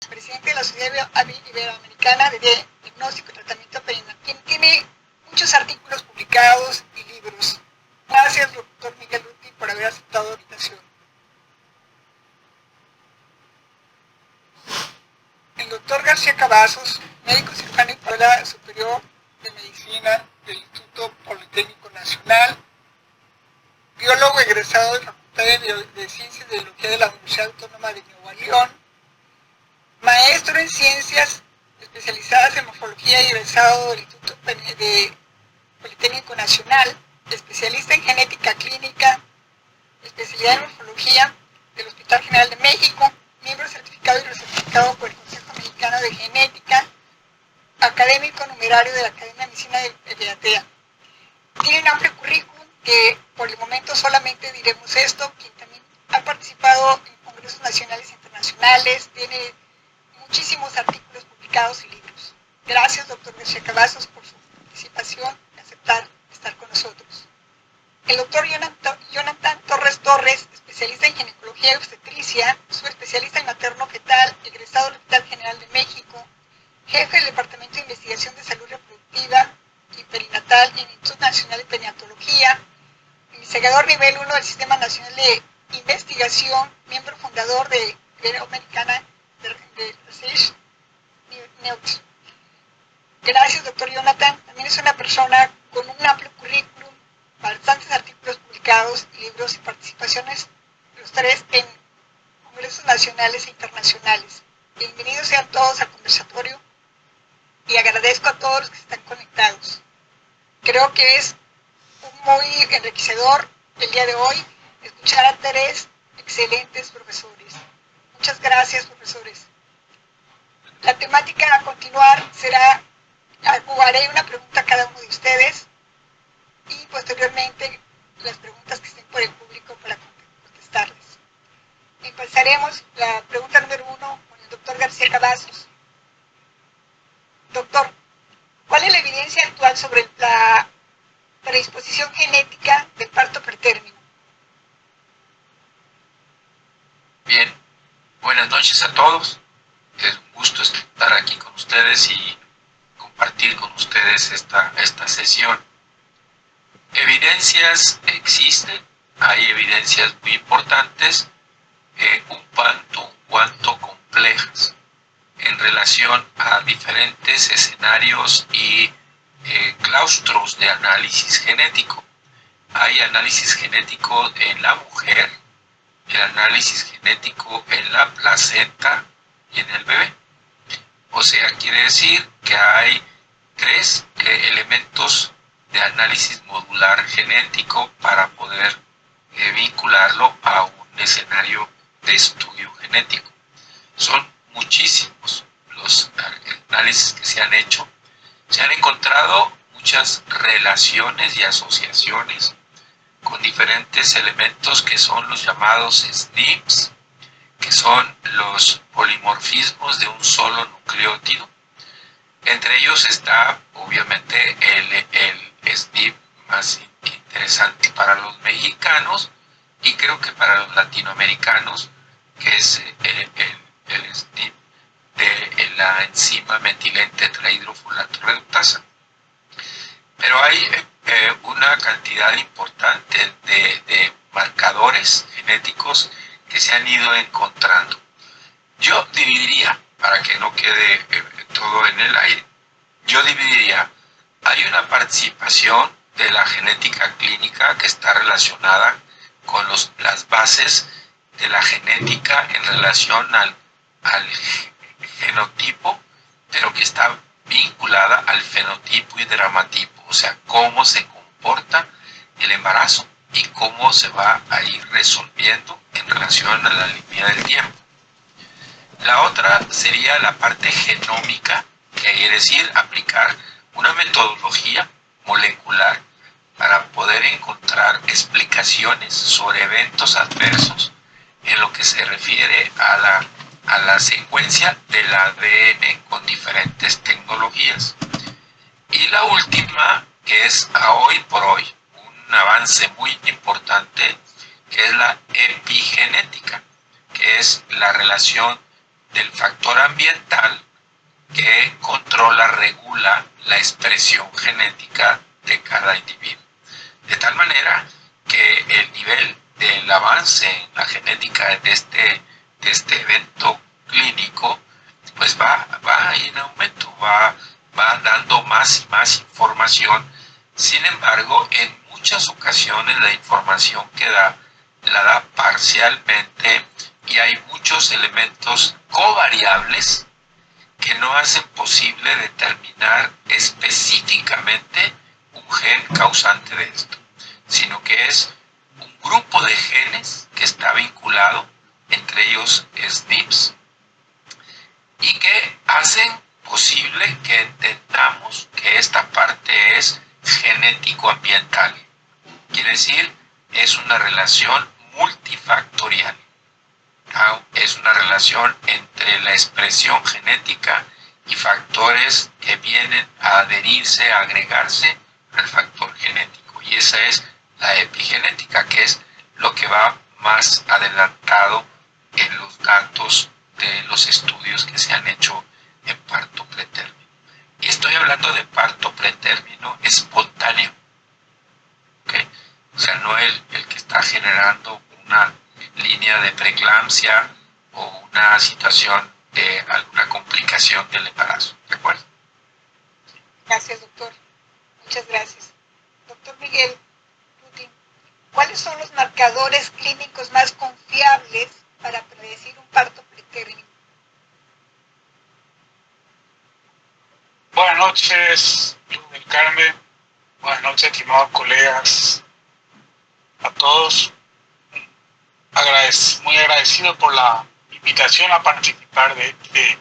presidente de la Sociedad Iberoamericana de Diagnóstico y Tratamiento Perinatal, quien tiene muchos artículos publicados y libros. Gracias, doctor Miguel Ruti, por haber aceptado la invitación. El doctor García Cavazos, médico cirujano y Escuela Superior de Medicina del Instituto Politécnico Nacional, biólogo egresado de la Facultad de Ciencias de Biología de la Universidad Autónoma de Nuevo León, maestro en Ciencias especializadas en Morfología y egresado del Instituto Politécnico Nacional, especialista en Genética Clínica, especialidad en Morfología del Hospital General de México, miembro certificado y recertificado por el Consejo Mexicano de Genética, académico numerario de la Academia de Medicina de Pediatría. Tiene un amplio currículum que por el momento solamente diremos esto, quien también ha participado en congresos nacionales e internacionales, tiene muchísimos artículos publicados y libros. Gracias, doctor García Cavazos, por su participación y aceptar estar con nosotros. El doctor Jonathan Torres, especialista en ginecología y obstetricia, subespecialista en materno-fetal, egresado del Hospital General de México, jefe del Departamento de Investigación de Salud Reproductiva y Perinatal en el Instituto Nacional de Perinatología, investigador nivel 1 del Sistema Nacional de Investigación, miembro fundador de Iberoamericana de Research News. Gracias, doctor Jonathan. También es una persona con un amplio currículum, bastantes artículos publicados, libros y participaciones, los tres en congresos nacionales e internacionales. Bienvenidos sean todos al conversatorio y agradezco a todos los que están conectados. Creo que es muy enriquecedor el día de hoy escuchar a tres excelentes profesores. Muchas gracias, profesores. La temática a continuar será, haré una pregunta a cada uno de ustedes y posteriormente las preguntas que estén por el público para contestarles. Empezaremos la pregunta número 1 con el doctor García Cavazos. Doctor, ¿cuál es la evidencia actual sobre la predisposición genética del parto pretérmino? Bien, buenas noches a todos. Es un gusto estar aquí con ustedes y compartir con ustedes esta sesión. Evidencias existen, hay evidencias muy importantes, un cuanto complejas en relación a diferentes escenarios y claustros de análisis genético. Hay análisis genético en la mujer, el análisis genético en la placenta y en el bebé. O sea, quiere decir que hay tres elementos de análisis modular genético para poder vincularlo a un escenario de estudio genético. Son muchísimos los análisis que se han hecho. Se han encontrado muchas relaciones y asociaciones con diferentes elementos que son los llamados SNPs, que son los polimorfismos de un solo nucleótido. Entre ellos está obviamente el SNP más interesante para los mexicanos y creo que para los latinoamericanos, que es el SNP de la enzima metilente tetrahidrofolato reductasa. Pero hay una cantidad importante de marcadores genéticos que se han ido encontrando. Yo dividiría, para que no quede todo en el aire, hay una participación de la genética clínica que está relacionada con las bases de la genética en relación al genotipo, pero que está vinculada al fenotipo y dramatipo, o sea, cómo se comporta el embarazo y cómo se va a ir resolviendo en relación a la línea del tiempo. La otra sería la parte genómica, que quiere decir aplicar una metodología molecular para poder encontrar explicaciones sobre eventos adversos en lo que se refiere a la secuencia del ADN con diferentes tecnologías. Y la última, que es hoy por hoy un avance muy importante, que es la epigenética, que es la relación del factor ambiental que controla, regula la expresión genética de cada individuo. De tal manera que el nivel del avance en la genética de este evento clínico pues va en aumento, va dando más y más información. Sin embargo, en muchas ocasiones la información que la da parcialmente y hay muchos elementos covariables que no hacen posible determinar específicamente un gen causante de esto, sino que es un grupo de genes que está vinculado, entre ellos SNPs, y que hacen posible que entendamos que esta parte es genético-ambiental. Quiere decir, es una relación multifactorial. Es una relación entre la expresión genética y factores que vienen a adherirse, a agregarse al factor genético. Y esa es la epigenética, que es lo que va más adelantado en los datos de los estudios que se han hecho en parto pretérmino. Y estoy hablando de parto pretérmino espontáneo, ¿okay? O sea, no el que está generando una línea de preeclampsia o una situación de alguna complicación del embarazo. ¿De acuerdo? Gracias, doctor. Muchas gracias. Doctor Miguel Putin, ¿cuáles son los marcadores clínicos más confiables para predecir un parto pretérmino? Buenas noches, Carmen. Buenas noches, estimados colegas. A todos, muy agradecido por la invitación a participar de este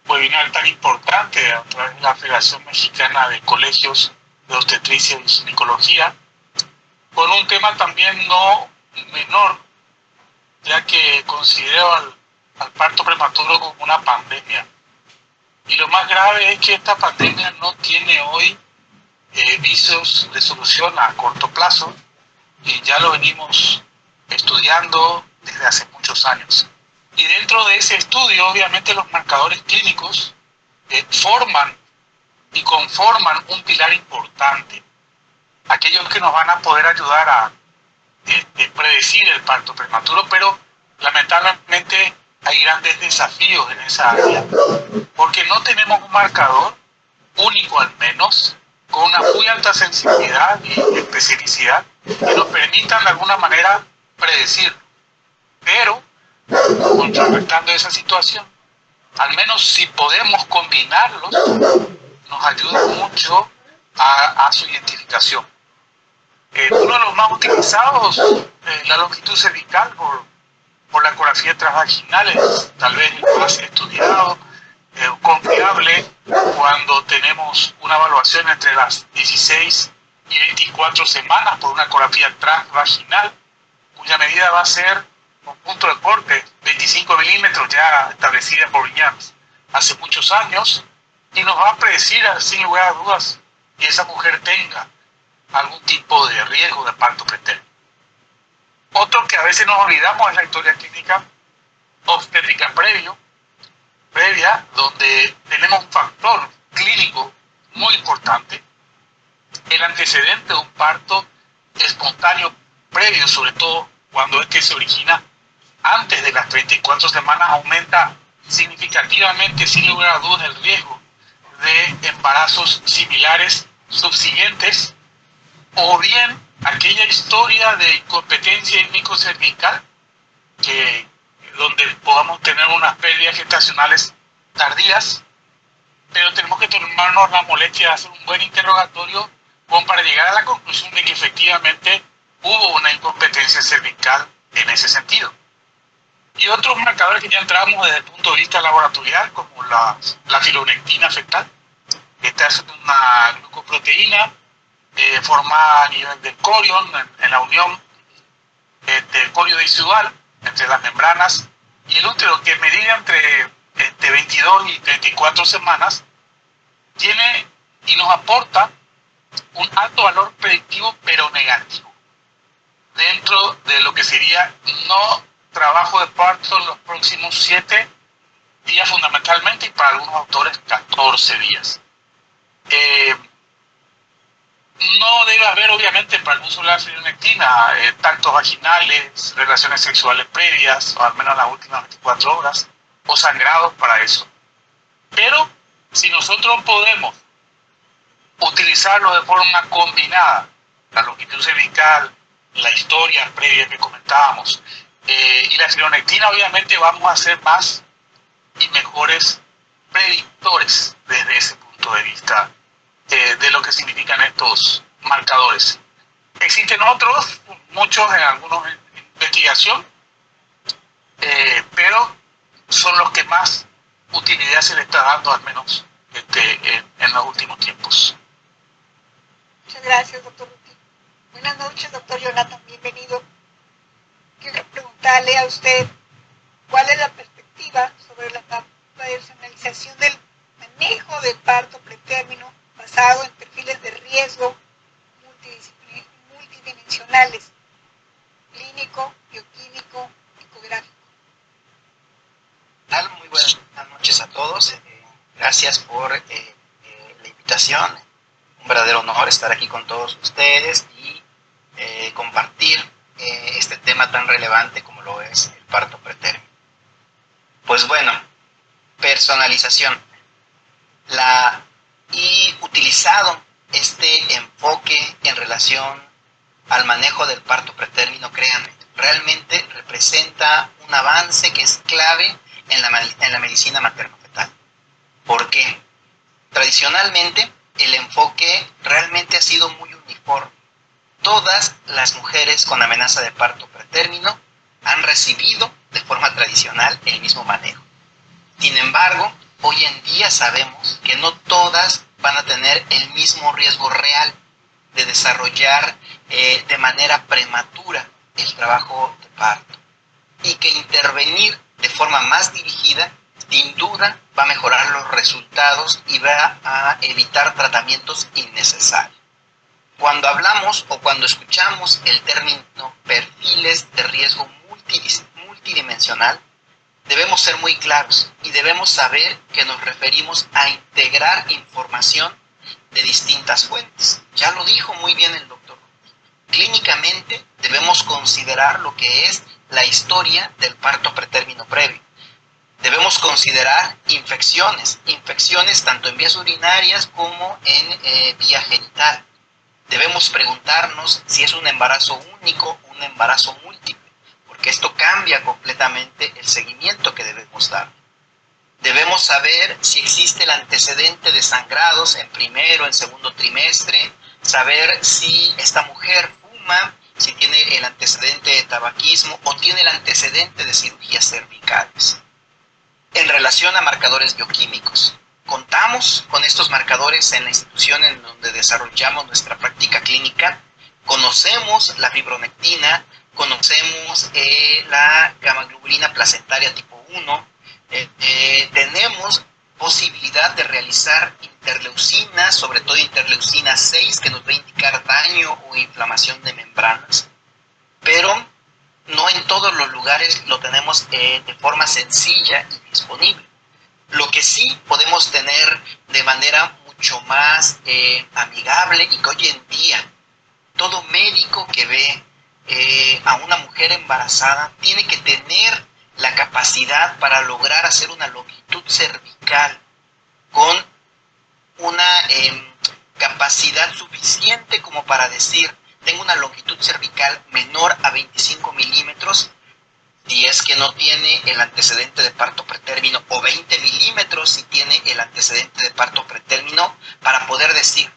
webinar tan importante a través de la Federación Mexicana de Colegios de Obstetricia y Ginecología, con un tema también no menor, ya que considero al parto prematuro como una pandemia. Y lo más grave es que esta pandemia no tiene hoy visos de solución a corto plazo, y ya lo venimos estudiando desde hace muchos años. Y dentro de ese estudio, obviamente, los marcadores clínicos forman y conforman un pilar importante, aquellos que nos van a poder ayudar a predecir el parto prematuro, pero lamentablemente hay grandes desafíos en esa área, porque no tenemos un marcador único al menos, con una muy alta sensibilidad y especificidad, que nos permitan de alguna manera predecir. Pero, contrarrestando esa situación, al menos si podemos combinarlos, nos ayuda mucho a su identificación. Uno de los más utilizados, la longitud cervical por la ecografía transvaginal, es tal vez el más estudiado, confiable, cuando tenemos una evaluación entre las 16 y 24 semanas por una ecografía transvaginal, cuya medida va a ser un punto de corte 25 milímetros ya establecida por Williams hace muchos años, y nos va a predecir sin lugar a dudas que esa mujer tenga algún tipo de riesgo de parto pretérmino. Otro que a veces nos olvidamos es la historia clínica obstétrica previa, donde tenemos un factor clínico muy importante, el antecedente de un parto espontáneo previo, sobre todo cuando este se origina antes de las 34 semanas, aumenta significativamente, sin lugar a dudas, el riesgo de embarazos similares subsiguientes, o bien aquella historia de incompetencia cervical, donde podamos tener unas pérdidas gestacionales tardías, pero tenemos que tomarnos la molestia de hacer un buen interrogatorio como para llegar a la conclusión de que efectivamente hubo una incompetencia cervical en ese sentido. Y otros marcadores que ya entramos desde el punto de vista laboratorial, como la fibronectina fetal. Esta es una glucoproteína formada a nivel del corion, en la unión del corioidisual entre las membranas y el útero, que medida entre 22 y 34 semanas, tiene y nos aporta un alto valor predictivo, pero negativo, dentro de lo que sería no trabajo de parto en los próximos 7 días fundamentalmente y para algunos autores 14 días. No debe haber, obviamente, para el uso de la fibronectina, tactos vaginales, relaciones sexuales previas, o al menos las últimas 24 horas, o sangrados para eso. Pero si nosotros podemos utilizarlo de forma combinada, la longitud cervical, la historia previa que comentábamos, y la fibronectina, obviamente vamos a ser más y mejores predictores desde ese punto de vista de lo que significan estos marcadores. Existen otros, muchos en algunos en investigación, pero son los que más utilidad se le está dando, al menos en los últimos tiempos. Muchas gracias, doctor Ruti. Buenas noches, doctor Jonathan, bienvenido. Quiero preguntarle a usted cuál es la perspectiva sobre la personalización del manejo del parto pretérmino basado en perfiles de riesgo multidimensionales, clínico, bioquímico, ecográfico. Muy buenas noches a todos. Gracias por la invitación. Un verdadero honor estar aquí con todos ustedes y compartir este tema tan relevante como lo es el parto pretérmino. Pues bueno, personalización. Y utilizado este enfoque en relación al manejo del parto pretérmino, créanme, realmente representa un avance que es clave en la medicina materno-fetal. ¿Por qué? Tradicionalmente, el enfoque realmente ha sido muy uniforme. Todas las mujeres con amenaza de parto pretérmino han recibido de forma tradicional el mismo manejo. Sin embargo, hoy en día sabemos que no todas van a tener el mismo riesgo real de desarrollar de manera prematura el trabajo de parto, y que intervenir de forma más dirigida sin duda va a mejorar los resultados y va a evitar tratamientos innecesarios. Cuando hablamos o cuando escuchamos el término perfiles de riesgo multidimensional, debemos ser muy claros y debemos saber que nos referimos a integrar información de distintas fuentes. Ya lo dijo muy bien el doctor. Clínicamente debemos considerar lo que es la historia del parto pretérmino previo. Debemos considerar infecciones tanto en vías urinarias como en vía genital. Debemos preguntarnos si es un embarazo único o un embarazo múltiple, porque esto cambia completamente el seguimiento que debemos dar. Debemos saber si existe el antecedente de sangrados en primero, en segundo trimestre, saber si esta mujer fuma, si tiene el antecedente de tabaquismo o tiene el antecedente de cirugías cervicales. En relación a marcadores bioquímicos, contamos con estos marcadores en la institución en donde desarrollamos nuestra práctica clínica. Conocemos la fibronectina, conocemos la gamma-globulina placentaria tipo 1, tenemos posibilidad de realizar interleucinas, sobre todo interleucina 6, que nos va a indicar daño o inflamación de membranas, pero no en todos los lugares lo tenemos de forma sencilla y disponible. Lo que sí podemos tener de manera mucho más amigable, y que hoy en día todo médico que ve a una mujer embarazada tiene que tener la capacidad para lograr hacer una longitud cervical con una capacidad suficiente como para decir: tengo una longitud cervical menor a 25 milímetros, si es que no tiene el antecedente de parto pretérmino, o 20 milímetros si tiene el antecedente de parto pretérmino, para poder decir: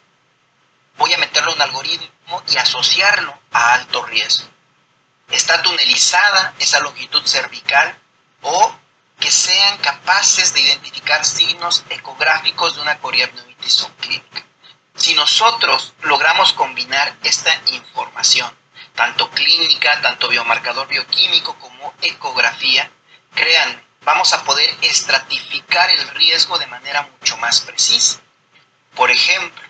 voy a meterlo en un algoritmo y asociarlo a alto riesgo. Está tunelizada esa longitud cervical, o que sean capaces de identificar signos ecográficos de una coriamnionitis subclínica. Si nosotros logramos combinar esta información, tanto clínica, tanto biomarcador bioquímico como ecografía, créanme, vamos a poder estratificar el riesgo de manera mucho más precisa. Por ejemplo,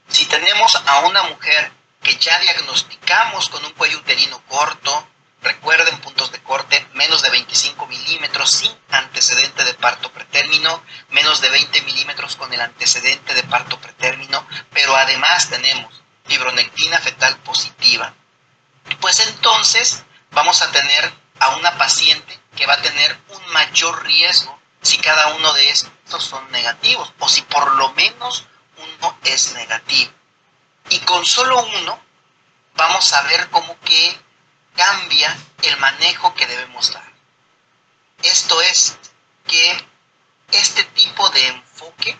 si tenemos a una mujer que ya diagnosticamos con un cuello uterino corto, recuerden, puntos de corte menos de 25 milímetros, sin antecedente de parto pretérmino, entonces vamos a tener a una paciente que va a tener un mayor riesgo si cada uno de estos son negativos o si por lo menos uno es negativo. Y con solo uno vamos a ver cómo que cambia el manejo que debemos dar. Esto es que este tipo de enfoque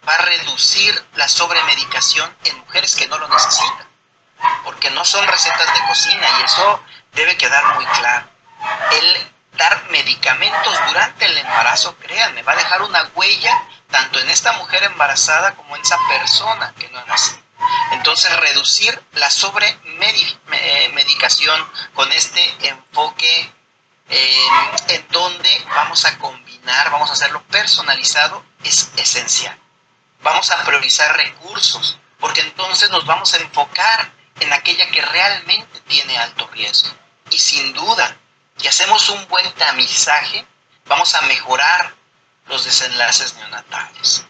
va a reducir la sobremedicación en mujeres que no lo necesitan, porque no son recetas de cocina y eso debe quedar muy claro. El dar medicamentos durante el embarazo, créanme, va a dejar una huella tanto en esta mujer embarazada como en esa persona que no ha nacido. Entonces, reducir la sobremedicación con este enfoque en donde vamos a combinar, vamos a hacerlo personalizado, es esencial. Vamos a priorizar recursos, porque entonces nos vamos a enfocar en aquella que realmente tiene alto riesgo. Y sin duda, si hacemos un buen tamizaje, vamos a mejorar los desenlaces neonatales.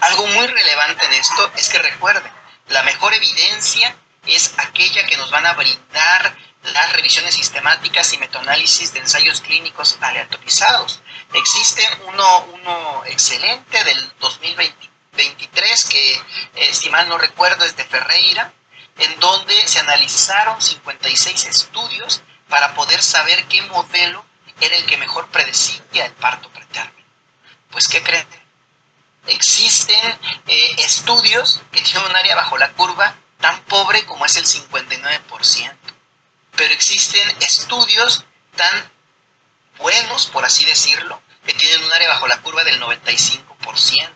Algo muy relevante en esto es que recuerden, la mejor evidencia es aquella que nos van a brindar las revisiones sistemáticas y metaanálisis de ensayos clínicos aleatorizados. Existe uno excelente del 2023 que, si mal no recuerdo, es de Ferreira, en donde se analizaron 56 estudios para poder saber qué modelo era el que mejor predecía el parto pretérmino. Pues, ¿qué creen? Existen estudios que tienen un área bajo la curva tan pobre como es el 59%. Pero existen estudios tan buenos, por así decirlo, que tienen un área bajo la curva del 95%.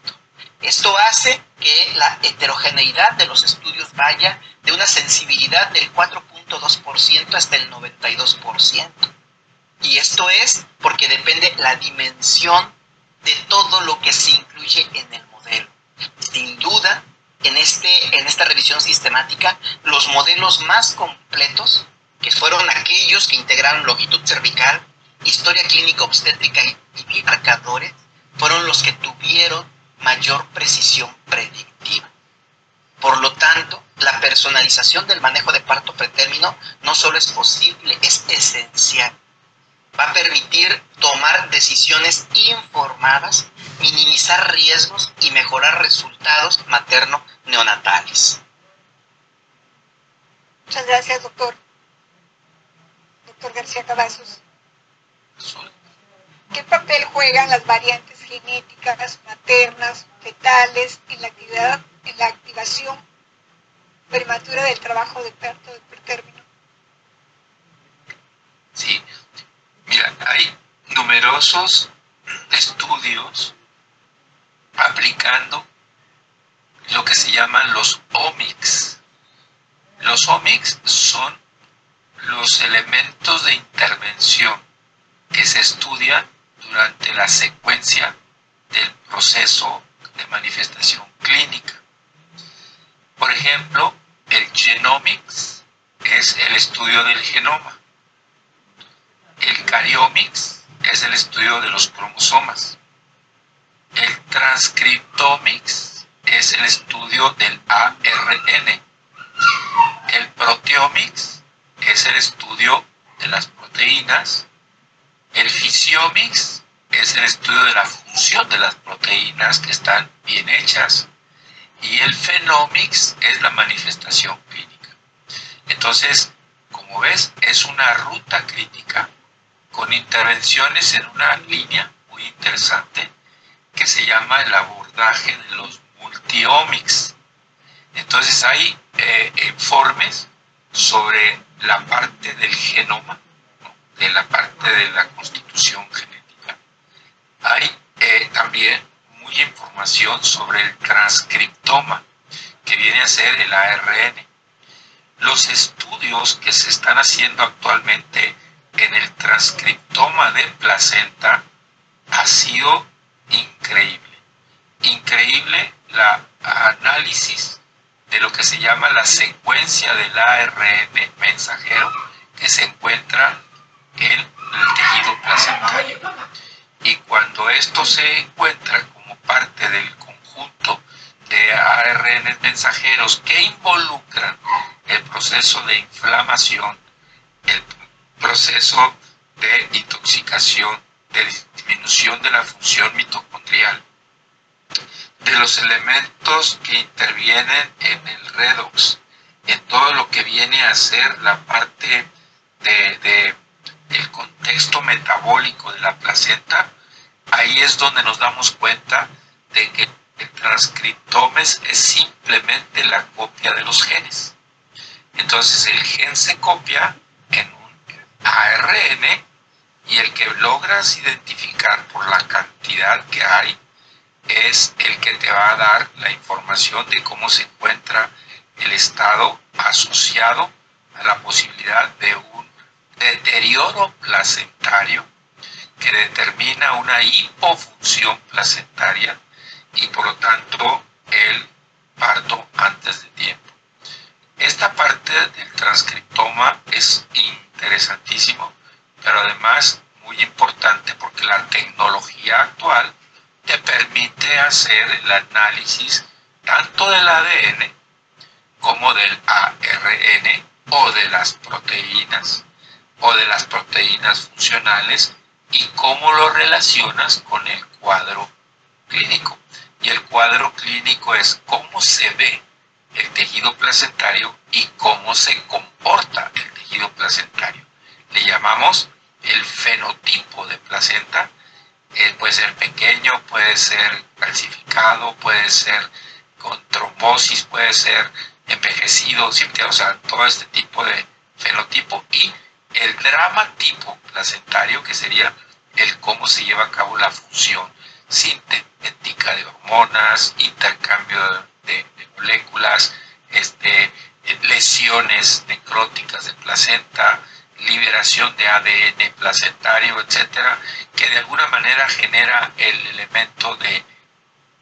Esto hace que la heterogeneidad de los estudios vaya de una sensibilidad del 4.2% hasta el 92%. Y esto es porque depende la dimensión de todo lo que se incluye en el modelo. Sin duda, en esta revisión sistemática, los modelos más completos, que fueron aquellos que integraron longitud cervical, historia clínica obstétrica y marcadores, fueron los que tuvieron mayor precisión predictiva. Por lo tanto, la personalización del manejo de parto pretérmino no solo es posible, es esencial. Va a permitir tomar decisiones informadas, minimizar riesgos y mejorar resultados materno-neonatales. Muchas gracias, doctor. Doctor García Cavazos. ¿Qué papel juegan las variantes genéticas maternas, fetales en la activación prematura del trabajo de parto de pretérmino? Sí, mira, hay numerosos estudios aplicando lo que se llaman los omics. Los omics son los elementos de intervención que se estudian durante la secuencia del proceso de manifestación clínica. Por ejemplo, el genomics es el estudio del genoma. El cariomics es el estudio de los cromosomas. El transcriptomics es el estudio del ARN. El proteomics es el estudio de las proteínas. El physiomics es el estudio de la función de las proteínas que están bien hechas. Y el phenomics es la manifestación clínica. Entonces, como ves, es una ruta crítica con intervenciones en una línea muy interesante que se llama el abordaje de los multiomics. Entonces hay informes sobre la parte del genoma, ¿no?, de la parte de la constitución genética. Hay también mucha información sobre el transcriptoma, que viene a ser el ARN. Los estudios que se están haciendo actualmente en el transcriptoma de placenta ha sido increíble. Increíble la análisis de lo que se llama la secuencia del ARN mensajero que se encuentra en el tejido placentario. Y cuando esto se encuentra como parte del conjunto de ARN mensajeros que involucran el proceso de inflamación, el proceso de intoxicación, de disminución de la función mitocondrial, de los elementos que intervienen en el redox, en todo lo que viene a ser la parte del contexto metabólico de la placenta. Ahí es donde nos damos cuenta de que el transcriptomes es simplemente la copia de los genes. Entonces el gen se copia en un ARN y el que logras identificar por la cantidad que hay es el que te va a dar la información de cómo se encuentra el estado asociado a la posibilidad de un deterioro placentario que determina una hipofunción placentaria y por lo tanto el parto antes de tiempo. Esta parte del transcriptoma es interesantísimo, pero además muy importante porque la tecnología actual te permite hacer el análisis tanto del ADN como del ARN o de las proteínas funcionales y cómo lo relacionas con el cuadro clínico. Y el cuadro clínico es cómo se ve el tejido placentario y cómo se comporta el tejido placentario. Le llamamos el fenotipo de placenta. Puede ser pequeño, puede ser calcificado, puede ser con trombosis, puede ser envejecido, o sea, todo este tipo de fenotipo, y el drama tipo placentario, que sería el cómo se lleva a cabo la función sintética de hormonas, intercambio de moléculas, lesiones necróticas de placenta, liberación de ADN placentario, etcétera, que de alguna manera genera el elemento de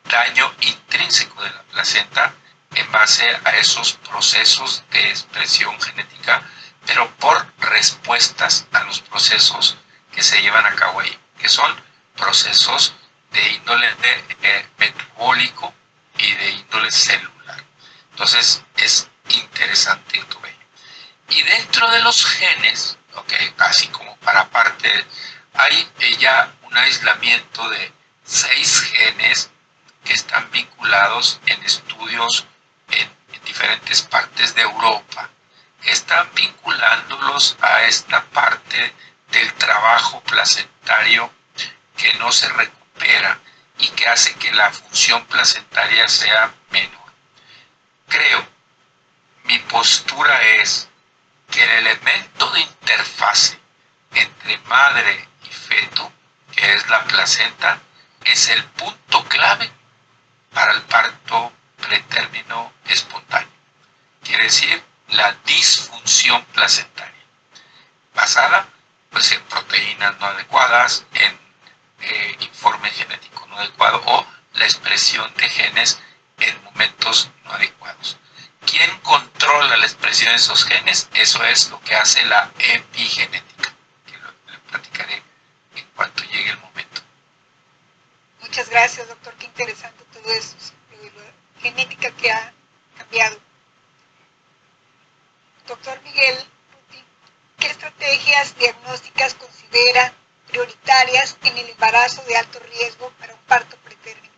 daño intrínseco de la placenta en base a esos procesos de expresión genética, pero por respuestas a los procesos que se llevan a cabo ahí, que son procesos de índole metabólico y de índole celular. Entonces es interesante esto. Y dentro de los genes, así como para parte, hay ya un aislamiento de 6 genes que están vinculados en estudios en diferentes partes de Europa. Están vinculándolos a esta parte del trabajo placentario que no se recupera y que hace que la función placentaria sea menor. Creo, mi postura es que el elemento de interfase entre madre y feto, que es la placenta, es el punto clave para el parto pretérmino espontáneo. Quiere decir, la disfunción placentaria, basada pues en proteínas no adecuadas, en informe genético no adecuado o la expresión de genes en momentos no adecuados. ¿Quién controla la expresión de esos genes? Eso es lo que hace la epigenética, que lo platicaré en cuanto llegue el momento. Muchas gracias, doctor. Qué interesante todo eso, la genética que ha cambiado. Doctor Miguel Ruti, ¿qué estrategias diagnósticas considera prioritarias en el embarazo de alto riesgo para un parto pretérmino?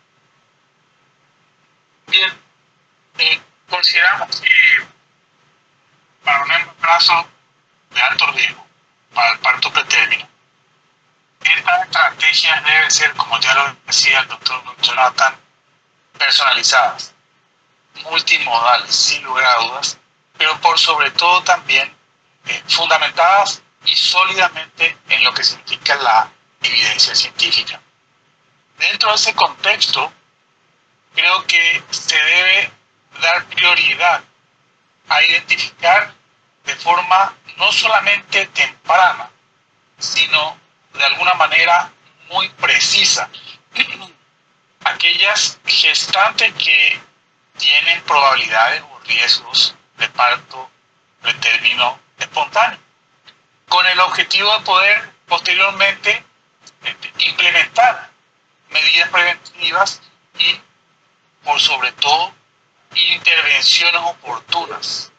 Bien, consideramos que para un embarazo de alto riesgo, para el parto pretérmino, estas estrategias deben ser, como ya lo decía el doctor Jonathan, personalizadas, multimodales, sin lugar a dudas, pero por sobre todo también fundamentadas y sólidamente en lo que significa la evidencia científica. Dentro de ese contexto, creo que se debe dar prioridad a identificar de forma no solamente temprana, sino de alguna manera muy precisa aquellas gestantes que tienen probabilidades o riesgos de parto pretérmino espontáneo, con el objetivo de poder posteriormente implementar medidas preventivas y, por sobre todo, intervenciones oportunas.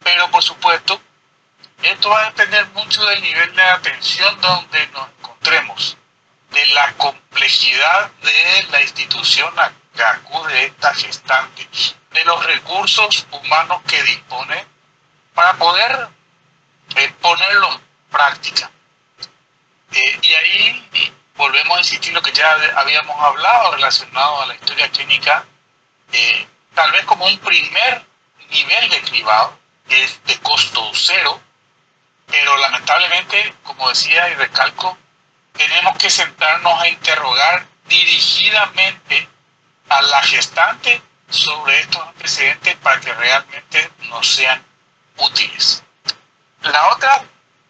Pero, por supuesto, Esto va a depender mucho del nivel de atención donde nos encontremos, de la complejidad de la institución a que acude esta gestante, de los recursos humanos que dispone para poder ponerlo en práctica. Y ahí volvemos a insistir lo que ya habíamos hablado relacionado a la historia clínica, tal vez como un primer nivel de cribado, que es de costo cero, pero lamentablemente, como decía y recalco, tenemos que sentarnos a interrogar dirigidamente a la gestante sobre estos antecedentes para que realmente nos sean útiles. La otra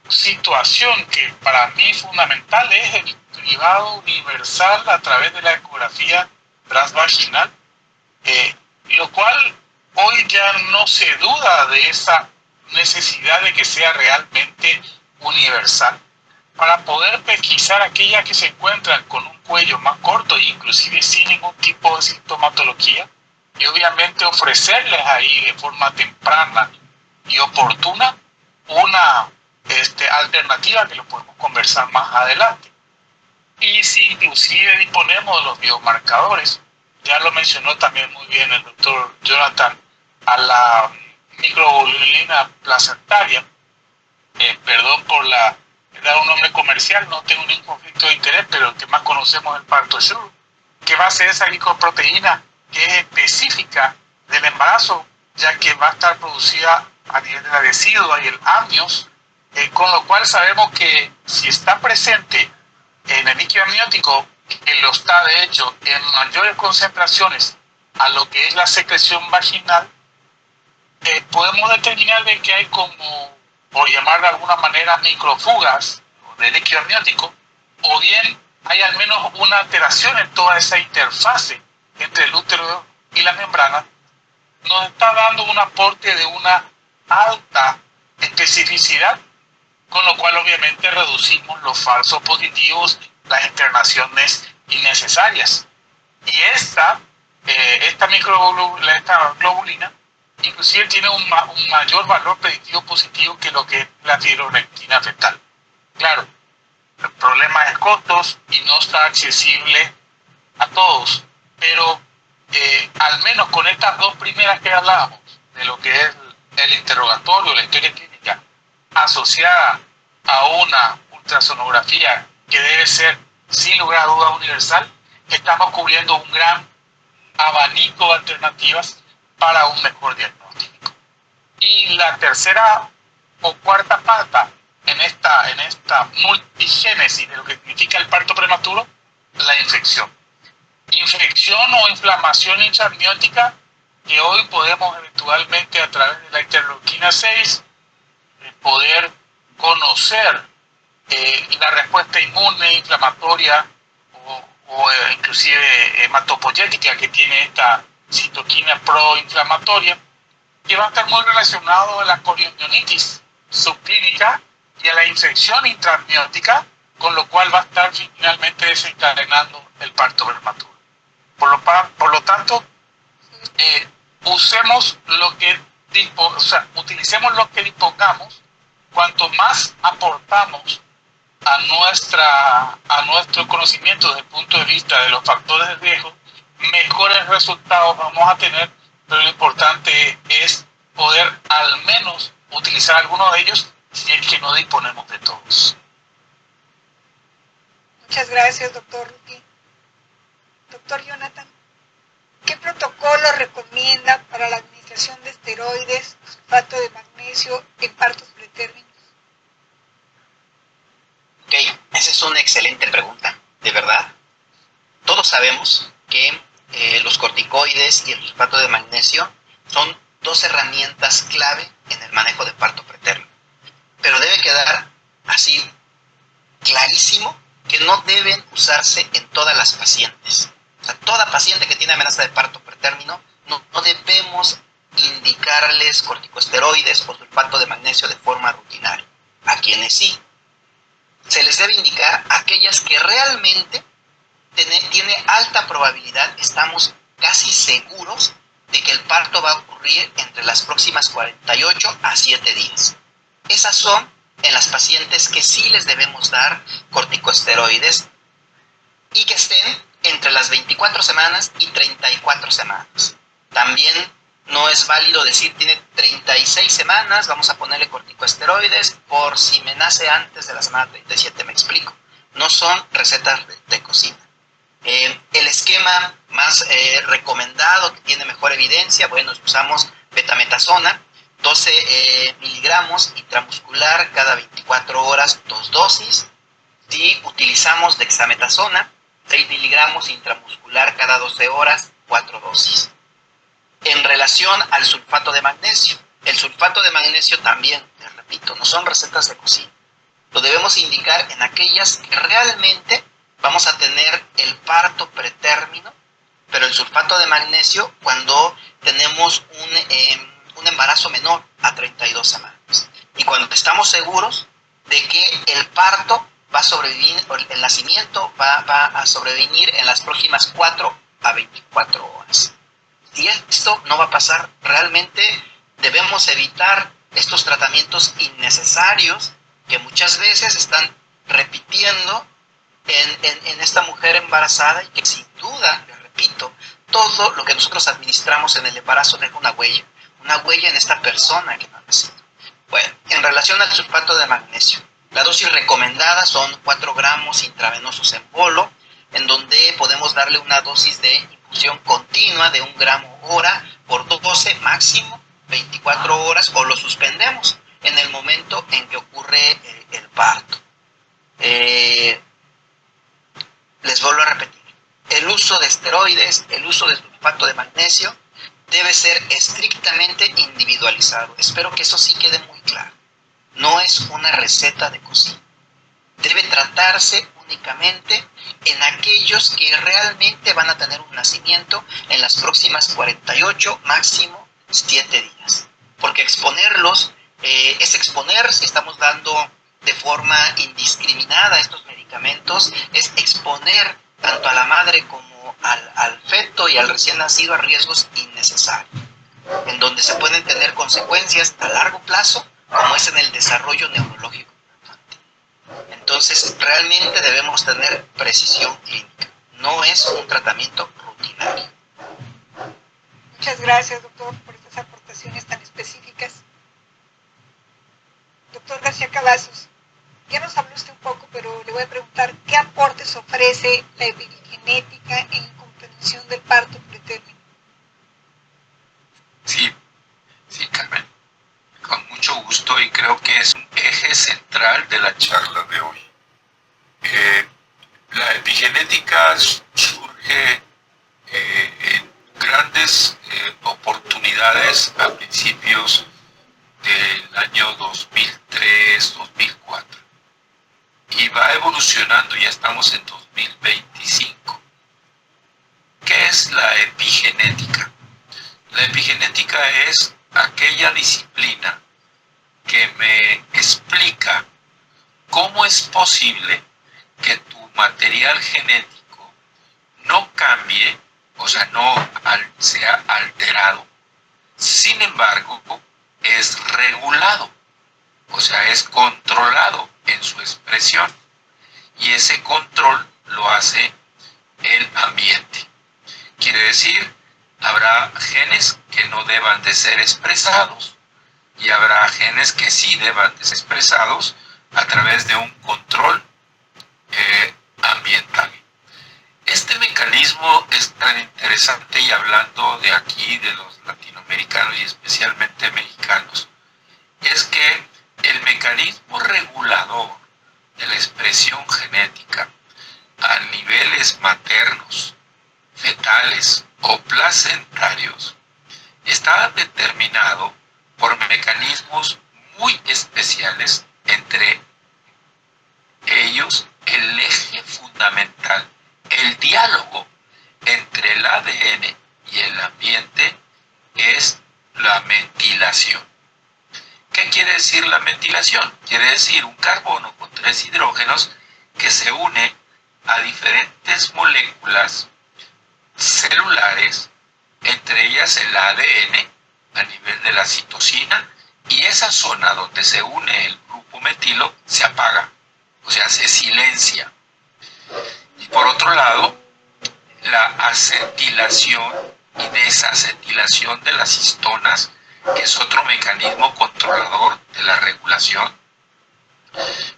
situación que para mí es fundamental es el cribado universal a través de la ecografía transvaginal, lo cual hoy ya no se duda de esa necesidad de que sea realmente universal para poder pesquisar aquellas que se encuentran con un cuello más corto e inclusive sin ningún tipo de sintomatología, y obviamente ofrecerles ahí de forma temprana y oportuna una alternativa que lo podemos conversar más adelante. Y si inclusive disponemos de los biomarcadores, ya lo mencionó también muy bien el doctor Jonathan, a la microglobulina placentaria, perdón por dar un nombre comercial, no tengo ningún conflicto de interés, pero el que más conocemos es el Partoshur, que va a ser esa glicoproteína que es específica del embarazo, ya que va a estar producida a nivel de la decidua y el amnios, con lo cual sabemos que si está presente en el líquido amniótico, que lo está de hecho en mayores concentraciones a lo que es la secreción vaginal, podemos determinar de que hay como, por llamar de alguna manera, microfugas de líquido amniótico, o bien hay al menos una alteración en toda esa interfase entre el útero y la membrana, nos está dando un aporte de una alta especificidad, con lo cual obviamente reducimos los falsos positivos, las internaciones innecesarias. Y esta globulina inclusive tiene un mayor valor predictivo positivo que lo que es la fibronectina fetal. Claro, el problema es costos y no está accesible a todos, pero al menos con estas dos primeras que hablábamos, de lo que es el interrogatorio, la historia clínica, asociada a una ultrasonografía que debe ser sin lugar a dudas universal, estamos cubriendo un gran abanico de alternativas para un mejor diagnóstico. Y la tercera o cuarta pata en esta multigénesis de lo que significa el parto prematuro, la infección. Infección o inflamación intramniótica que hoy podemos eventualmente a través de la interleuquina 6 poder conocer la respuesta inmune, inflamatoria o inclusive hematopoyética que tiene esta citoquina proinflamatoria, que va a estar muy relacionado a la corionitis subclínica y a la infección intramniótica, con lo cual va a estar finalmente desencadenando el parto prematuro. Por lo tanto, utilicemos lo que dispongamos. Cuanto más aportamos a nuestro conocimiento desde el punto de vista de los factores de riesgo, mejores resultados vamos a tener, pero lo importante es poder al menos utilizar algunos de ellos si es que no disponemos de todos. Muchas gracias, doctor Ruti. Doctor Jonathan, ¿qué protocolo recomienda para la administración de esteroides, sulfato de magnesio en partos pretérminos? Ok, esa es una excelente pregunta, de verdad. Todos sabemos que los corticoides y el sulfato de magnesio son dos herramientas clave en el manejo de parto pretérmino. Pero debe quedar así clarísimo que no deben usarse en todas las pacientes. O sea, toda paciente que tiene amenaza de parto pretérmino, no debemos indicarles corticosteroides o sulfato de magnesio de forma rutinaria. A quienes sí, se les debe indicar a aquellas que realmente tiene alta probabilidad, estamos casi seguros de que el parto va a ocurrir entre las próximas 48 a 7 días. Esas son en las pacientes que sí les debemos dar corticosteroides y que estén entre las 24 semanas y 34 semanas. También no es válido decir tiene 36 semanas, vamos a ponerle corticosteroides por si me nace antes de la semana 37, me explico. No son recetas de cocina. El esquema más recomendado, que tiene mejor evidencia, bueno, usamos betametasona, 12 miligramos intramuscular cada 24 horas, 2 dosis. Si utilizamos dexametasona, 6 miligramos intramuscular cada 12 horas, 4 dosis. En relación al sulfato de magnesio, el sulfato de magnesio también, les repito, no son recetas de cocina. Lo debemos indicar en aquellas que realmente vamos a tener el parto pretérmino, pero el sulfato de magnesio cuando tenemos un embarazo menor a 32 semanas. Y cuando estamos seguros de que el parto va a sobrevivir, el nacimiento va a sobrevivir en las próximas 4 a 24 horas. Si esto no va a pasar, realmente debemos evitar estos tratamientos innecesarios que muchas veces están repitiendo en esta mujer embarazada y que sin duda, les repito, todo lo que nosotros administramos en el embarazo deja una huella en esta persona que no ha nacido. Bueno, en relación al sulfato de magnesio, la dosis recomendada son 4 gramos intravenosos en bolo, en donde podemos darle una dosis de infusión continua de 1 gramo hora por 12, máximo 24 horas, o lo suspendemos en el momento en que ocurre el parto. Les vuelvo a repetir, el uso de esteroides, el uso de sulfato de magnesio debe ser estrictamente individualizado. Espero que eso sí quede muy claro. No es una receta de cocina. Debe tratarse únicamente en aquellos que realmente van a tener un nacimiento en las próximas 48, máximo 7 días. Porque exponerlos es exponer, si estamos dando de forma indiscriminada estos medicamentos, es exponer tanto a la madre como al feto y al recién nacido a riesgos innecesarios, en donde se pueden tener consecuencias a largo plazo, como es en el desarrollo neurológico. Entonces, realmente debemos tener precisión clínica. No es un tratamiento rutinario. Muchas gracias, doctor, por estas aportaciones tan específicas. Doctor García Cavazos, ya nos habló usted un poco, pero le voy a preguntar, ¿qué aportes ofrece la epigenética en la comprensión del parto pretérmino? Sí, Carmen, con mucho gusto, y creo que es un eje central de la charla de hoy. La epigenética surge en grandes oportunidades a principios del año 2003-2004 y va evolucionando, ya estamos en 2025. ¿Qué es la epigenética? La epigenética es aquella disciplina que me explica cómo es posible que tu material genético no cambie, o sea, no sea alterado. Sin embargo, es regulado, o sea, es controlado en su expresión. Y ese control lo hace el ambiente. Quiere decir, habrá genes que no deban de ser expresados y habrá genes que sí deban de ser expresados a través de un control ambiental. Este mecanismo es tan interesante, y hablando de aquí, de los latinoamericanos y especialmente mexicanos, es que el mecanismo regulador de la expresión genética a niveles maternos, fetales o placentarios está determinado por mecanismos muy especiales, entre ellos el eje fundamental, el diálogo entre el ADN y el ambiente, es la metilación. ¿Qué quiere decir la metilación? Quiere decir un carbono con 3 hidrógenos que se une a diferentes moléculas celulares, entre ellas el ADN a nivel de la citosina y esa zona donde se une el grupo metilo se apaga, o sea, se silencia. Y por otro lado, la acetilación y desacetilación de las histonas, que es otro mecanismo controlador de la regulación,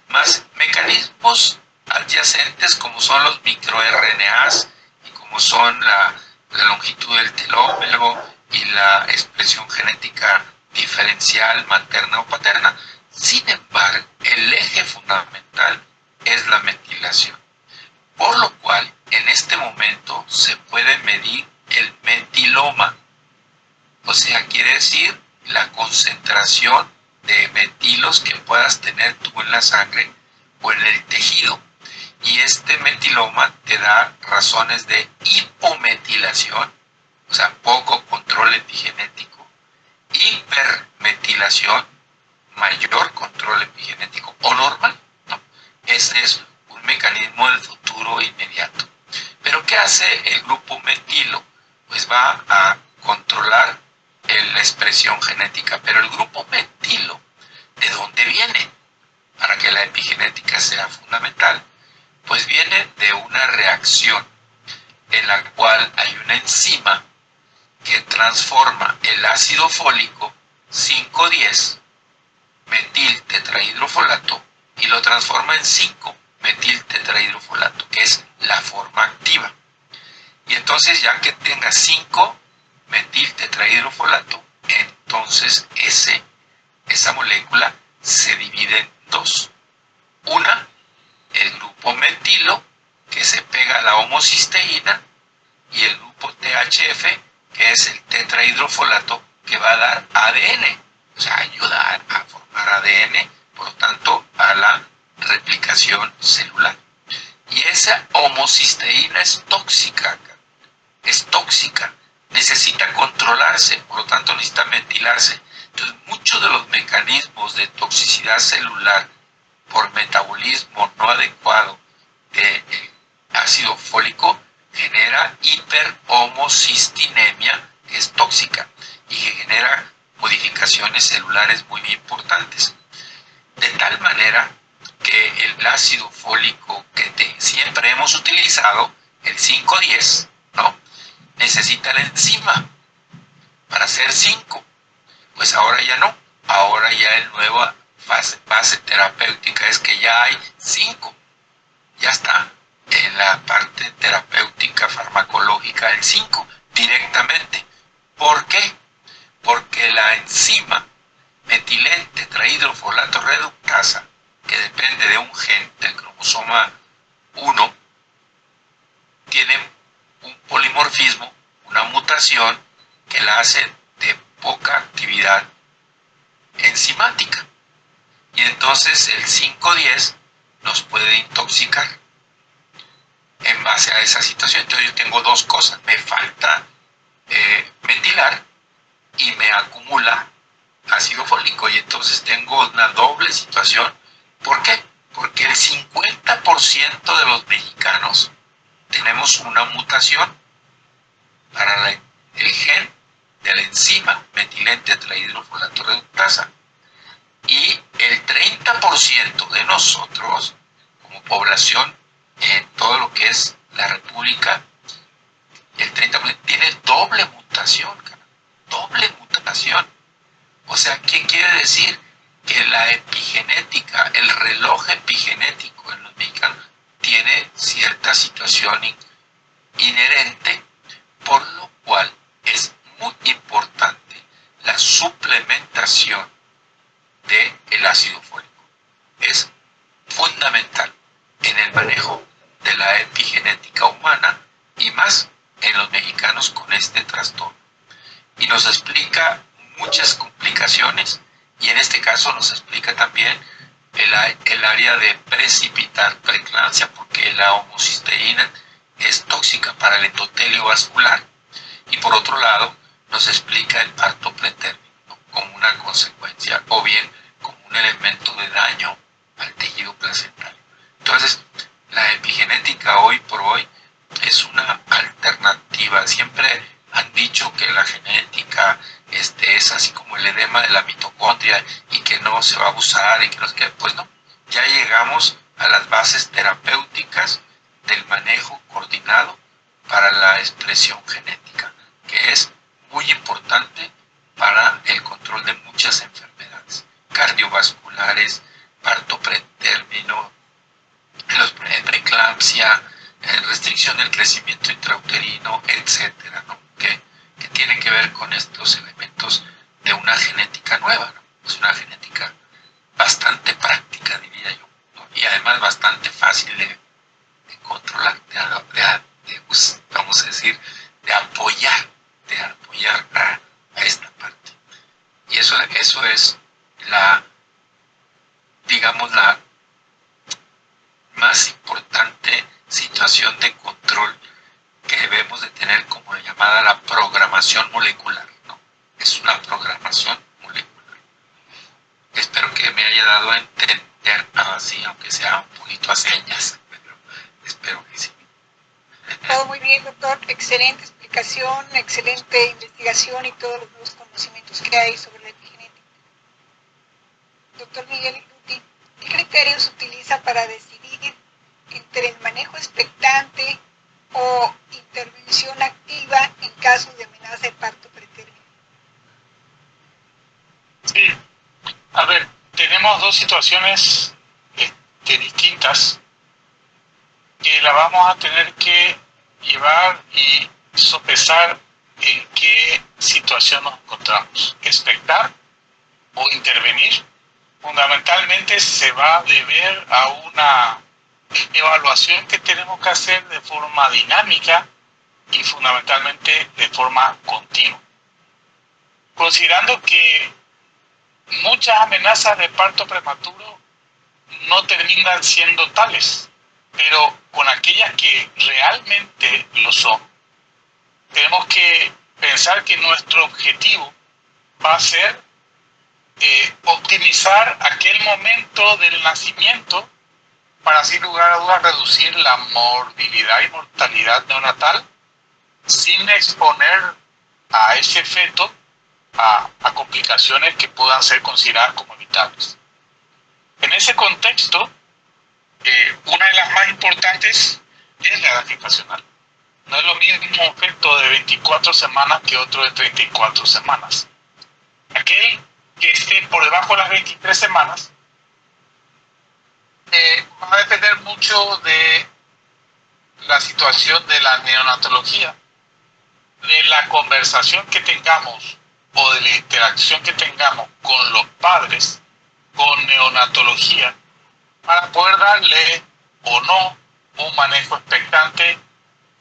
más mecanismos adyacentes como son los microRNAs y como son la longitud del telómero y la expresión genética diferencial materna o paterna. Sin embargo, el eje fundamental es la metilación, por lo cual en este momento se puede medir el metiloma, o sea, quiere decir la concentración de metilos que puedas tener tú en la sangre o en el tejido. Y este metiloma te da razones de hipometilación, o sea, poco control epigenético, hipermetilación, mayor control epigenético, o normal, ¿no? Ese es un mecanismo del futuro inmediato. Pero ¿qué hace el grupo metilo? Pues va a controlar la expresión genética, pero el grupo metilo, ¿de dónde viene? Para que la epigenética sea fundamental, pues viene de una reacción en la cual hay una enzima que transforma el ácido fólico 5,10 metil tetrahidrofolato y lo transforma en 5-metil tetrahidrofolato, que es la forma activa. Y entonces, ya que tenga 5-metil tetrahidrofolato, entonces esa molécula se divide en dos. Una, el grupo metilo, que se pega a la homocisteína, y el grupo THF, que es el tetrahidrofolato, que va a dar ADN, o sea, ayudar a formar ADN, por lo tanto, a la replicación celular. Y esa homocisteína es tóxica, necesita controlarse, por lo tanto necesita metilarse. Entonces, muchos de los mecanismos de toxicidad celular por metabolismo no adecuado de ácido fólico genera hiperhomocistinemia, que es tóxica y que genera modificaciones celulares muy importantes. De tal manera que el ácido fólico que siempre hemos utilizado, el 5,10, ¿no?, necesita la enzima para hacer 5. Pues ahora ya no. Ahora ya el nueva fase terapéutica es que ya hay 5. Ya está en la parte terapéutica farmacológica el 5 directamente. ¿Por qué? Porque la enzima metilén tetrahidrofolato reductasa, que depende de un gen del cromosoma 1, tiene un polimorfismo, una mutación que la hace de poca actividad enzimática. Y entonces el 5,10 nos puede intoxicar en base a esa situación. Entonces yo tengo dos cosas: me falta metilar y me acumula ácido fólico, y entonces tengo una doble situación. ¿Por qué? Porque el 50% de los mexicanos tenemos una mutación para el gen de la enzima metilén tetrahidrofolato reductasa, y el 30% de nosotros como población en todo lo que es la República, el 30% tiene doble mutación, doble mutación. O sea, ¿qué quiere decir? Que la epigenética, el reloj epigenético en los mexicanos tiene cierta situación inherente, por lo cual es muy importante la suplementación del ácido fólico. Es fundamental en el manejo de la epigenética humana, y más en los mexicanos con este trastorno. Y nos explica muchas complicaciones, y en este caso nos explica también el área de precipitar preeclampsia, porque la homocisteína es tóxica para el endotelio vascular. Y por otro lado, nos explica el parto pretérmino, ¿no?, como una consecuencia o bien como un elemento de daño al tejido placentario. Entonces, la epigenética hoy por hoy es una alternativa. Siempre han dicho que la genética es así como el edema de la mitocondria y que no sé qué, pues no, ya llegamos a las bases terapéuticas del manejo coordinado para la expresión genética, que es muy importante para el control de muchas enfermedades cardiovasculares, parto pretérmino, preeclampsia, restricción del crecimiento intrauterino, etcétera, ¿no? que tiene que ver con estos elementos de una genética nueva, ¿no? Es una genética bastante práctica, diría yo, ¿no? Y además bastante fácil de controlar, pues, vamos a decir, de apoyar a esta parte. Y eso es digamos, la más importante situación de control que debemos de tener, como llamada la programación molecular, ¿no? Es una programación molecular. Espero que me haya dado a entender así, aunque sea un poquito a señas, pero espero que sí. Todo muy bien, doctor. Excelente explicación, excelente investigación y todos los nuevos conocimientos que hay sobre la epigenética. Doctor Miguel Luti, ¿qué criterios utiliza para decidir entre el manejo expectante o intervención activa en caso de amenaza de parto pretérmino? Sí, a ver, tenemos dos situaciones distintas que la vamos a tener que llevar y sopesar en qué situación nos encontramos. Expectar o intervenir fundamentalmente se va a deber a una evaluación que tenemos que hacer de forma dinámica y fundamentalmente de forma continua. Considerando que muchas amenazas de parto prematuro no terminan siendo tales, pero con aquellas que realmente lo son, tenemos que pensar que nuestro objetivo va a ser optimizar aquel momento del nacimiento para, sin lugar a dudas, reducir la morbilidad y mortalidad neonatal sin exponer a ese feto a complicaciones que puedan ser consideradas como evitables. En ese contexto, una de las más importantes es la edad gestacional. No es lo mismo un feto de 24 semanas que otro de 34 semanas. Aquel que esté por debajo de las 23 semanas va a depender mucho de la situación de la neonatología, de la conversación que tengamos o de la interacción que tengamos con los padres, con neonatología, para poder darle o no un manejo expectante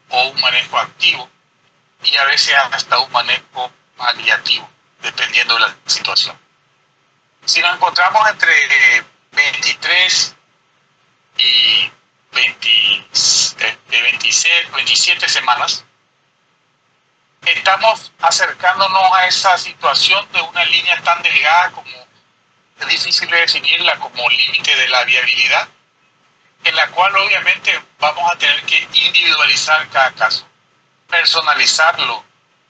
o un manejo activo y a veces hasta un manejo paliativo, dependiendo de la situación. Si nos encontramos entre 23 y 27 semanas, estamos acercándonos a esa situación de una línea tan delgada como es difícil de definirla como límite de la viabilidad, en la cual obviamente vamos a tener que individualizar cada caso, personalizarlo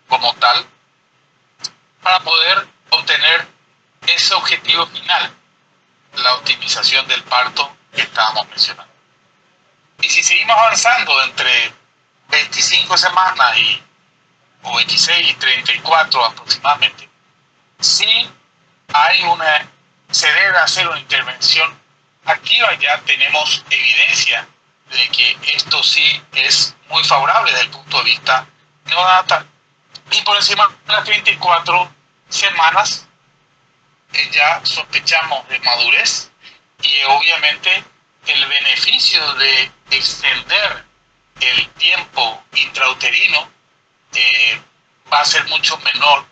como tal, para poder obtener ese objetivo final, la optimización del parto que estábamos mencionando. Y si seguimos avanzando entre 25 semanas o 26 y 34 aproximadamente, sí se debe hacer una intervención activa. Ya tenemos evidencia de que esto sí es muy favorable desde el punto de vista neonatal. Y por encima de las 34 semanas ya sospechamos de madurez y obviamente el beneficio de extender el tiempo intrauterino va a ser mucho menor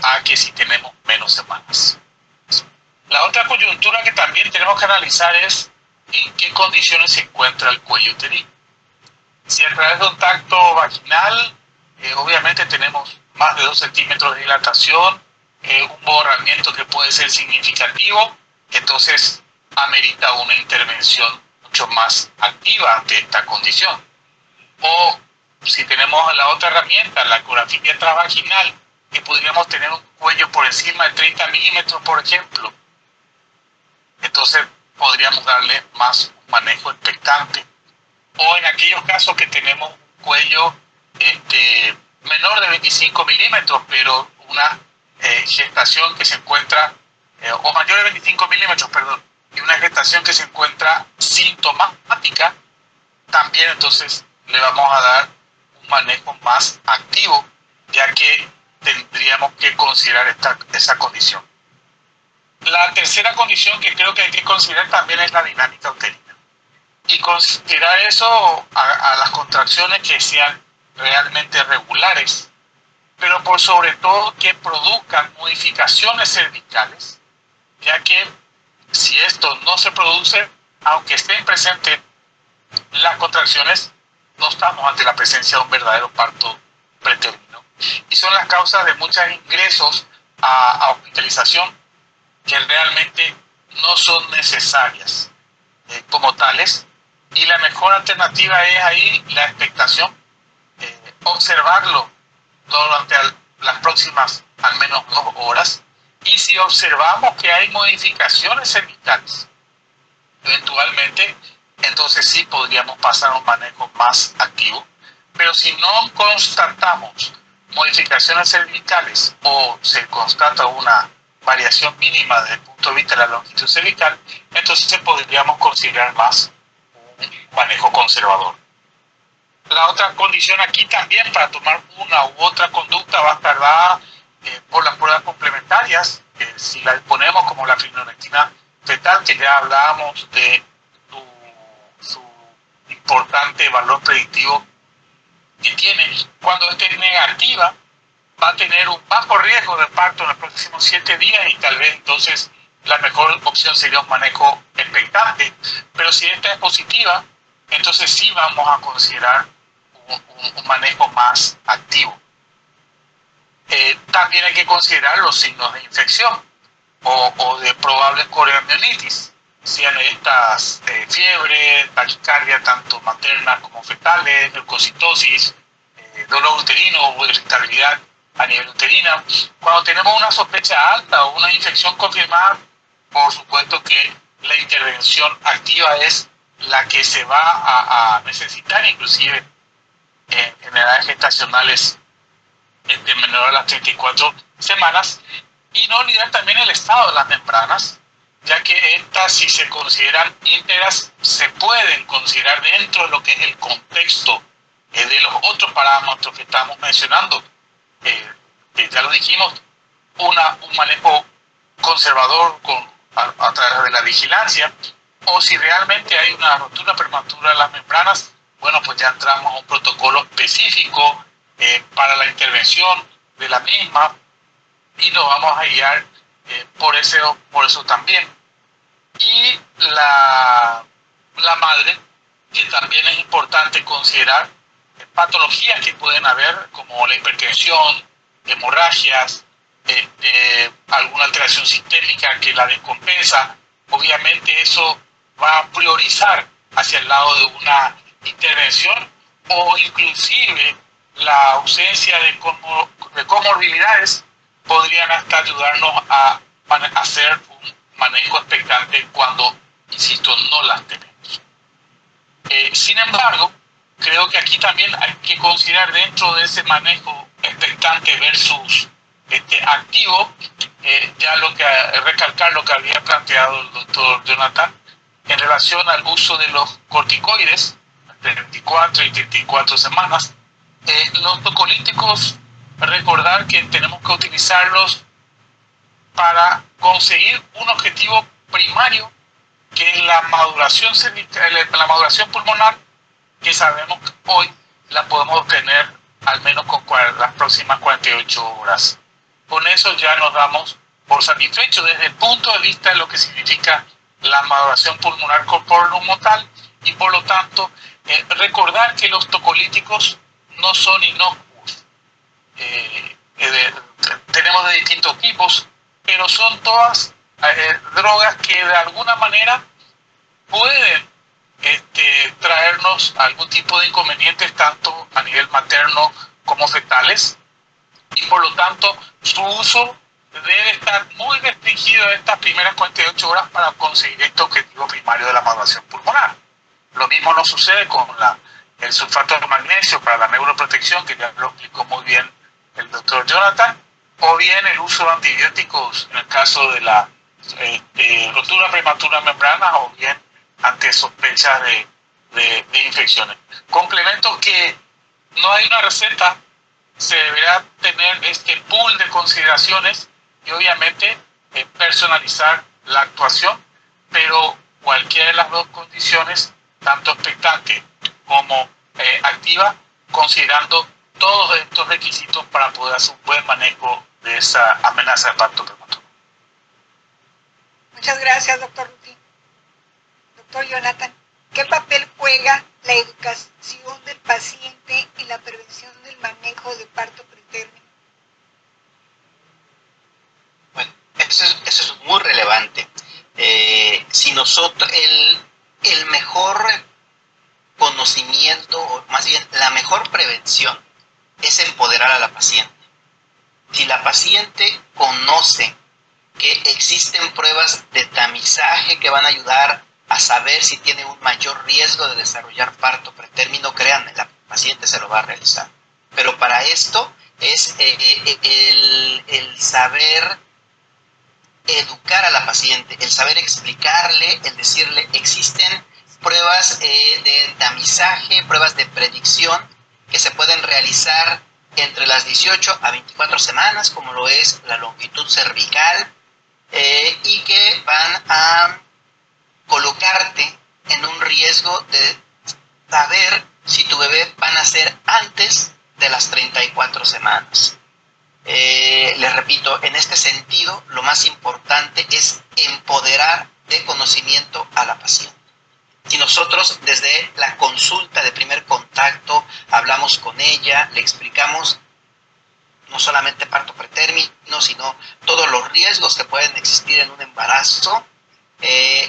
a que si tenemos menos semanas. La otra coyuntura que también tenemos que analizar es en qué condiciones se encuentra el cuello uterino. Si a través de un tacto vaginal, obviamente tenemos más de 2 centímetros de dilatación, un borramiento que puede ser significativo, entonces amerita una intervención mucho más activa ante esta condición. O si tenemos la otra herramienta, la ecografía transvaginal, que podríamos tener un cuello por encima de 30 milímetros, por ejemplo, entonces podríamos darle más un manejo expectante. O en aquellos casos que tenemos un cuello menor de 25 milímetros, pero una gestación que se encuentra, o mayor de 25 milímetros, perdón, y una gestación que se encuentra sintomática, también entonces le vamos a dar un manejo más activo, ya que tendríamos que considerar esa condición. La tercera condición que creo que hay que considerar también es la dinámica uterina. Y considerar eso a las contracciones que sean realmente regulares, pero por sobre todo que produzcan modificaciones cervicales, ya que si esto no se produce, aunque estén presentes las contracciones, no estamos ante la presencia de un verdadero parto pretérmino. Y son las causas de muchos ingresos a hospitalización que realmente no son necesarias como tales. Y la mejor alternativa es ahí la expectación, observarlo durante las próximas al menos 2 horas. Y si observamos que hay modificaciones cervicales, eventualmente, entonces sí podríamos pasar a un manejo más activo. Pero si no constatamos modificaciones cervicales o se constata una variación mínima desde el punto de vista de la longitud cervical, entonces podríamos considerar más un manejo conservador. La otra condición aquí también para tomar una u otra conducta va a estar dada por las pruebas complementarias, si la disponemos como la fibronectina fetal, que ya hablábamos de su importante valor predictivo que tiene. Cuando esté negativa, va a tener un bajo riesgo de parto en los próximos 7 días y tal vez entonces la mejor opción sería un manejo expectante. Pero si esta es positiva, entonces sí vamos a considerar un manejo más activo. También hay que considerar los signos de infección o de probable coriomionitis, sean estas fiebre, taquicardia, tanto materna como fetales, leucocitosis, dolor uterino o irritabilidad a nivel uterina. Cuando tenemos una sospecha alta o una infección confirmada, por supuesto que la intervención activa es la que se va a necesitar, inclusive en edades gestacionales menor a las 34 semanas. Y no olvidar también el estado de las membranas, ya que estas, si se consideran íntegras, se pueden considerar dentro de lo que es el contexto de los otros parámetros que estamos mencionando. Ya lo dijimos, un manejo conservador a través de la vigilancia, o si realmente hay una rotura prematura de las membranas, bueno, pues ya entramos a un protocolo específico para la intervención de la misma y nos vamos a guiar por eso también. Y la madre, que también es importante considerar patologías que pueden haber, como la hipertensión, hemorragias, alguna alteración sistémica que la descompensa. Obviamente eso va a priorizar hacia el lado de una intervención, o inclusive la ausencia de comorbilidades podrían hasta ayudarnos a hacer un manejo expectante cuando, insisto, no las tenemos. Sin embargo, creo que aquí también hay que considerar dentro de ese manejo expectante versus activo, ya recalcar lo que había planteado el doctor Jonathan en relación al uso de los corticoides de 24 y 34 semanas. Los tocolíticos, recordar que tenemos que utilizarlos para conseguir un objetivo primario, que es la maduración pulmonar, que sabemos que hoy la podemos obtener al menos con las próximas 48 horas. Con eso ya nos damos por satisfechos desde el punto de vista de lo que significa la maduración pulmonar corporum tal, y por lo tanto recordar que los tocolíticos no son inocuos. Tenemos de distintos tipos, pero son todas drogas que de alguna manera pueden traernos algún tipo de inconvenientes tanto a nivel materno como fetales, y por lo tanto su uso debe estar muy restringido en estas primeras 48 horas para conseguir este objetivo primario de la evaluación pulmonar. Lo mismo nos sucede con el sulfato de magnesio para la neuroprotección, que ya lo explicó muy bien el doctor Jonathan, o bien el uso de antibióticos en el caso de la rotura prematura de membrana, o bien ante sospechas de infecciones. Complementos que no hay una receta, se deberá tener este pool de consideraciones y obviamente personalizar la actuación, pero cualquiera de las dos condiciones, tanto expectante como activa, considerando todos estos requisitos para poder hacer un buen manejo de esa amenaza de parto prematuro. Muchas gracias, doctor Ruti. Doctor Jonathan, ¿qué papel juega la educación del paciente en la prevención del manejo de parto pretérmino? Bueno, eso es muy relevante. Si nosotros, el mejor conocimiento, o más bien la mejor prevención, es empoderar a la paciente. Si la paciente conoce que existen pruebas de tamizaje que van a ayudar a saber si tiene un mayor riesgo de desarrollar parto pretérmino, créanme, la paciente se lo va a realizar. Pero para esto es el saber educar a la paciente, el saber explicarle, el decirle, existen pruebas de tamizaje, pruebas de predicción que se pueden realizar entre las 18 a 24 semanas, como lo es la longitud cervical, y que van a colocarte en un riesgo de saber si tu bebé va a nacer antes de las 34 semanas. Les repito, en este sentido, lo más importante es empoderar de conocimiento a la paciente. Si nosotros desde la consulta de primer contacto hablamos con ella, le explicamos no solamente parto pretérmino, sino todos los riesgos que pueden existir en un embarazo,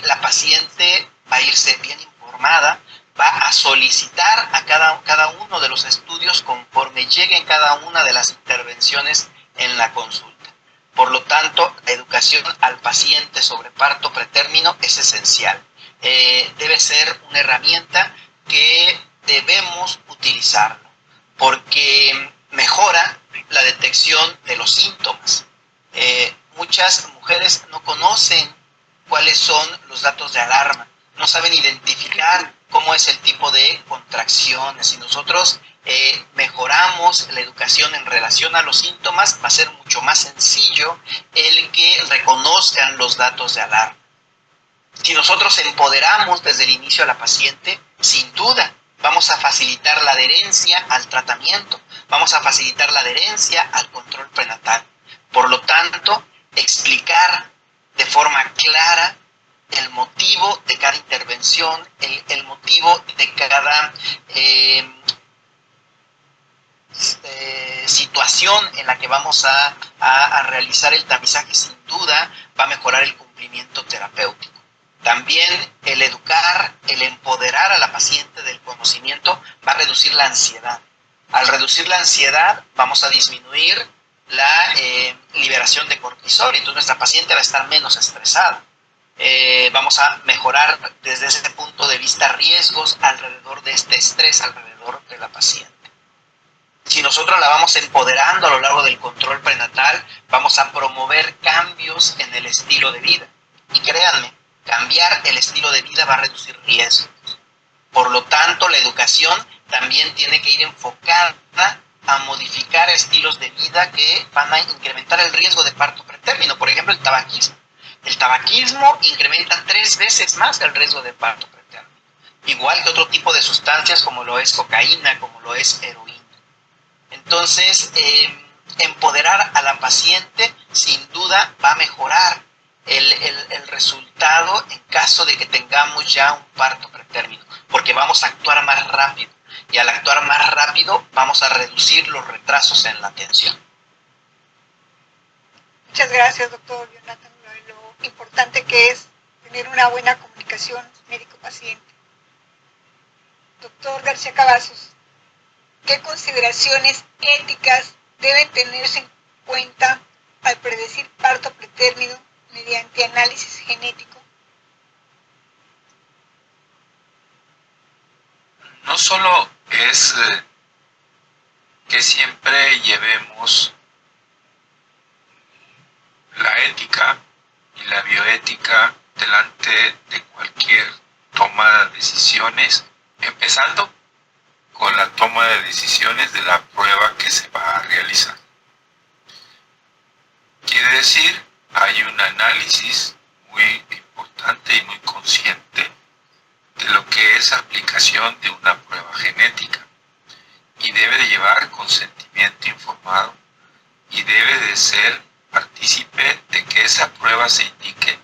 la paciente va a irse bien informada, va a solicitar a cada uno de los estudios conforme lleguen cada una de las intervenciones en la consulta. Por lo tanto, la educación al paciente sobre parto pretérmino es esencial. Debe ser una herramienta que debemos utilizar porque mejora la detección de los síntomas. Muchas mujeres no conocen cuáles son los datos de alarma, no saben identificar cómo es el tipo de contracciones. Si nosotros mejoramos la educación en relación a los síntomas, va a ser mucho más sencillo el que reconozcan los datos de alarma. Si nosotros empoderamos desde el inicio a la paciente, sin duda vamos a facilitar la adherencia al tratamiento, vamos a facilitar la adherencia al control prenatal. Por lo tanto, explicar de forma clara el motivo de cada intervención, el motivo de cada situación en la que vamos a realizar el tamizaje, sin duda va a mejorar el cumplimiento terapéutico. También el educar, el empoderar a la paciente del conocimiento va a reducir la ansiedad. Al reducir la ansiedad vamos a disminuir la liberación de cortisol, entonces nuestra paciente va a estar menos estresada. Vamos a mejorar desde ese punto de vista riesgos alrededor de este estrés alrededor de la paciente. Si nosotros la vamos empoderando a lo largo del control prenatal, vamos a promover cambios en el estilo de vida. Y créanme, cambiar el estilo de vida va a reducir riesgos. Por lo tanto, la educación también tiene que ir enfocada a modificar estilos de vida que van a incrementar el riesgo de parto pretérmino. Por ejemplo, el tabaquismo. El tabaquismo incrementa 3 veces más el riesgo de parto pretérmino. Igual que otro tipo de sustancias como lo es cocaína, como lo es heroína. Entonces, empoderar a la paciente sin duda va a mejorar el resultado en caso de que tengamos ya un parto pretérmino, porque vamos a actuar más rápido y al actuar más rápido vamos a reducir los retrasos en la atención. Muchas gracias, doctor Jonathan. Lo importante que es tener una buena comunicación médico-paciente. Doctor García Cavazos, ¿qué consideraciones éticas deben tenerse en cuenta al predecir parto pretérmino mediante análisis genético? No solo es que siempre llevemos la ética y la bioética delante de cualquier toma de decisiones, empezando con la toma de decisiones de la prueba que se va a realizar. Quiere decir, hay un análisis muy importante y muy consciente de lo que es aplicación de una prueba genética y debe de llevar consentimiento informado y debe de ser partícipe de que esa prueba se indique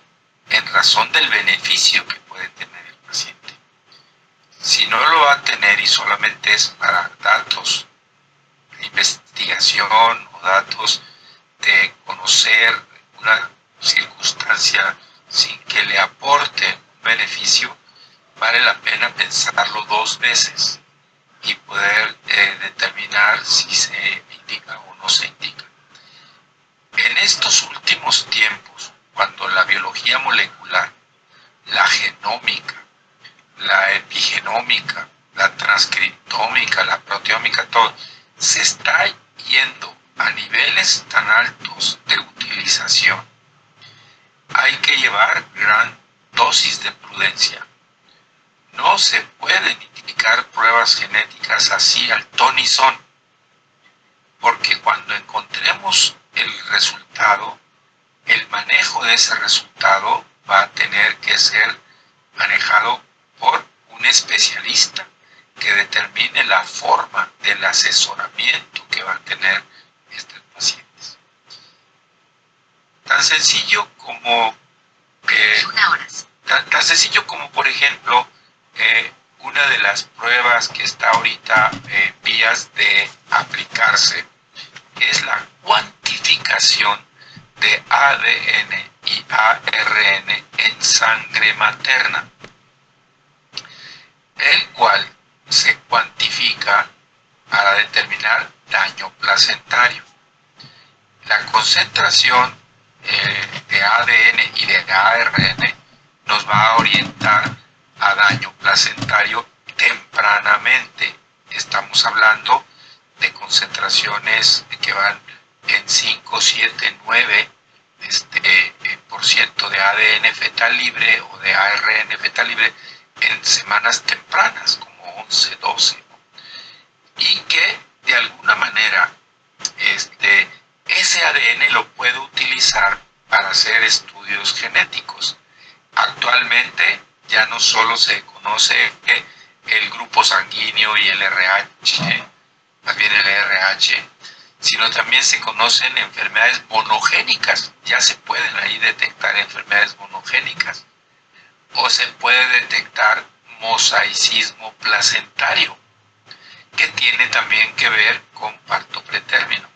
en razón del beneficio que puede tener el paciente. Si no lo va a tener y solamente es para datos de investigación o datos de conocer una circunstancia sin que le aporte un beneficio, vale la pena pensarlo 2 veces y poder determinar si se indica o no se indica. En estos últimos tiempos, cuando la biología molecular, la genómica, la epigenómica, la transcriptómica, la proteómica, todo, se está yendo a niveles tan altos de utilización, hay que llevar gran dosis de prudencia. No se pueden indicar pruebas genéticas así al ton y son, porque cuando encontremos el resultado, el manejo de ese resultado va a tener que ser manejado por un especialista que determine la forma del asesoramiento que van a tener estos pacientes. Tan sencillo como por ejemplo una de las pruebas que está ahorita en vías de aplicarse es la cuantificación de ADN y ARN en sangre materna, el cual se cuantifica para determinar daño placentario. La concentración de ADN y de ARN nos va a orientar a daño placentario tempranamente. Estamos hablando de concentraciones que van en 5, 7, 9 por ciento de ADN fetal libre o de ARN fetal libre en semanas tempranas, como 11, 12, y que de alguna manera ese ADN lo puede utilizar para hacer estudios genéticos. Actualmente ya no solo se conoce el grupo sanguíneo y el RH, más bien el RH, sino también se conocen enfermedades monogénicas. Ya se pueden ahí detectar enfermedades monogénicas. O se puede detectar mosaicismo placentario, que tiene también que ver con parto pretérmino.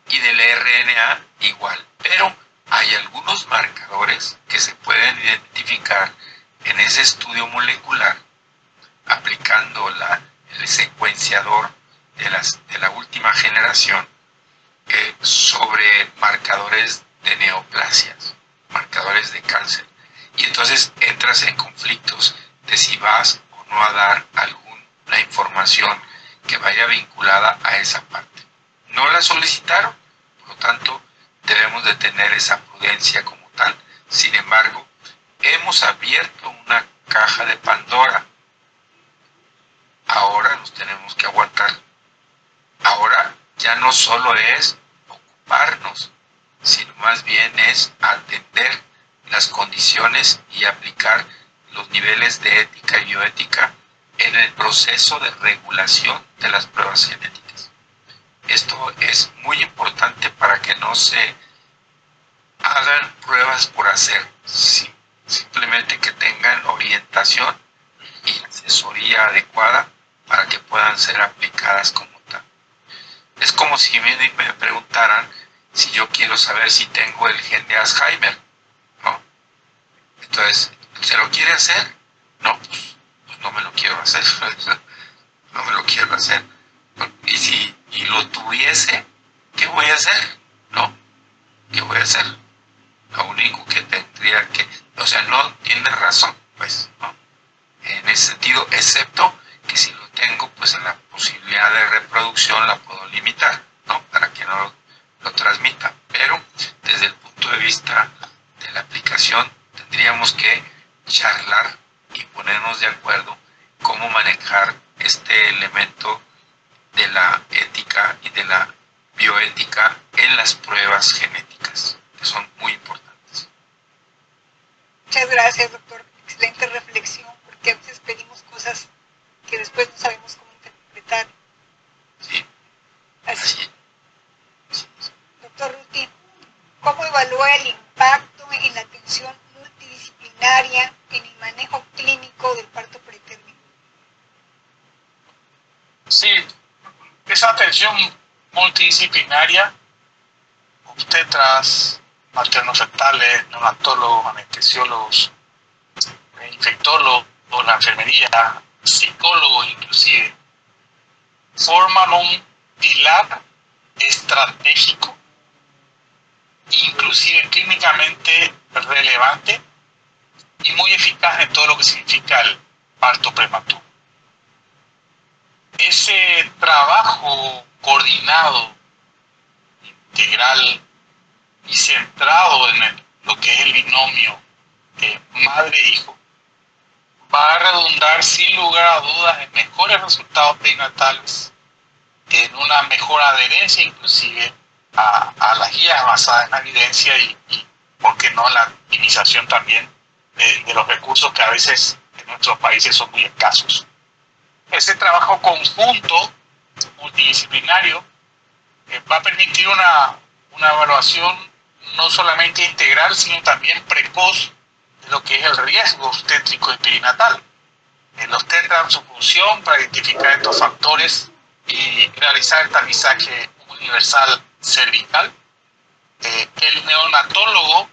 Y del RNA igual. Pero hay algunos marcadores que se pueden identificar en ese estudio molecular aplicando el secuenciador de la última generación sobre marcadores de neoplasias, marcadores de cáncer. Y entonces entras en conflictos de si vas o no a dar alguna información que vaya vinculada a esa parte. No la solicitaron, por lo tanto debemos de tener esa prudencia como tal. Sin embargo, hemos abierto una caja de Pandora. Ahora nos tenemos que aguantar. Ahora ya no solo es ocuparnos, sino más bien es atender las condiciones y aplicar los niveles de ética y bioética en el proceso de regulación de las pruebas genéticas. Esto es muy importante para que no se hagan pruebas por hacer, simplemente que tengan orientación y asesoría adecuada para que puedan ser aplicadas como tal. Es como si me preguntaran si yo quiero saber si tengo el gen de Alzheimer, ¿no? Entonces, ¿se lo quiere hacer? No, pues no me lo quiero hacer. No me lo quiero hacer. Y si lo tuviese, ¿qué voy a hacer? ¿No? ¿qué voy a hacer? Lo único que tendría que, o sea, no tiene razón, pues, ¿no? En ese sentido, excepto que si lo tengo, pues en la posibilidad de reproducción la puedo limitar, ¿no? Para que no lo transmita. Pero desde el punto de vista de la aplicación, tendríamos que charlar y ponernos de acuerdo cómo manejar este elemento de la ética y de la bioética en las pruebas genéticas, que son muy importantes. Muchas gracias, doctor. Excelente reflexión, porque a veces pedimos cosas que después no sabemos cómo interpretar. Sí, Así. Doctor Ruti, ¿cómo evalúa el impacto en la atención multidisciplinaria en el manejo clínico del parto pretérmino? Sí, esa atención multidisciplinaria, obstetras, materno-fetales, neonatólogos, anestesiólogos, infectólogos, la enfermería, psicólogos inclusive, forman un pilar estratégico, inclusive clínicamente relevante y muy eficaz en todo lo que significa el parto prematuro. Ese trabajo coordinado, integral y centrado en lo que es el binomio madre-hijo, va a redundar sin lugar a dudas en mejores resultados perinatales, en una mejor adherencia inclusive a las guías basadas en la evidencia y por qué no, la optimización también de los recursos que a veces en nuestros países son muy escasos. Ese trabajo conjunto multidisciplinario va a permitir una evaluación no solamente integral, sino también precoz de lo que es el riesgo obstétrico y perinatal. El obstetra, su función para identificar estos factores y realizar el tamizaje universal cervical. El neonatólogo,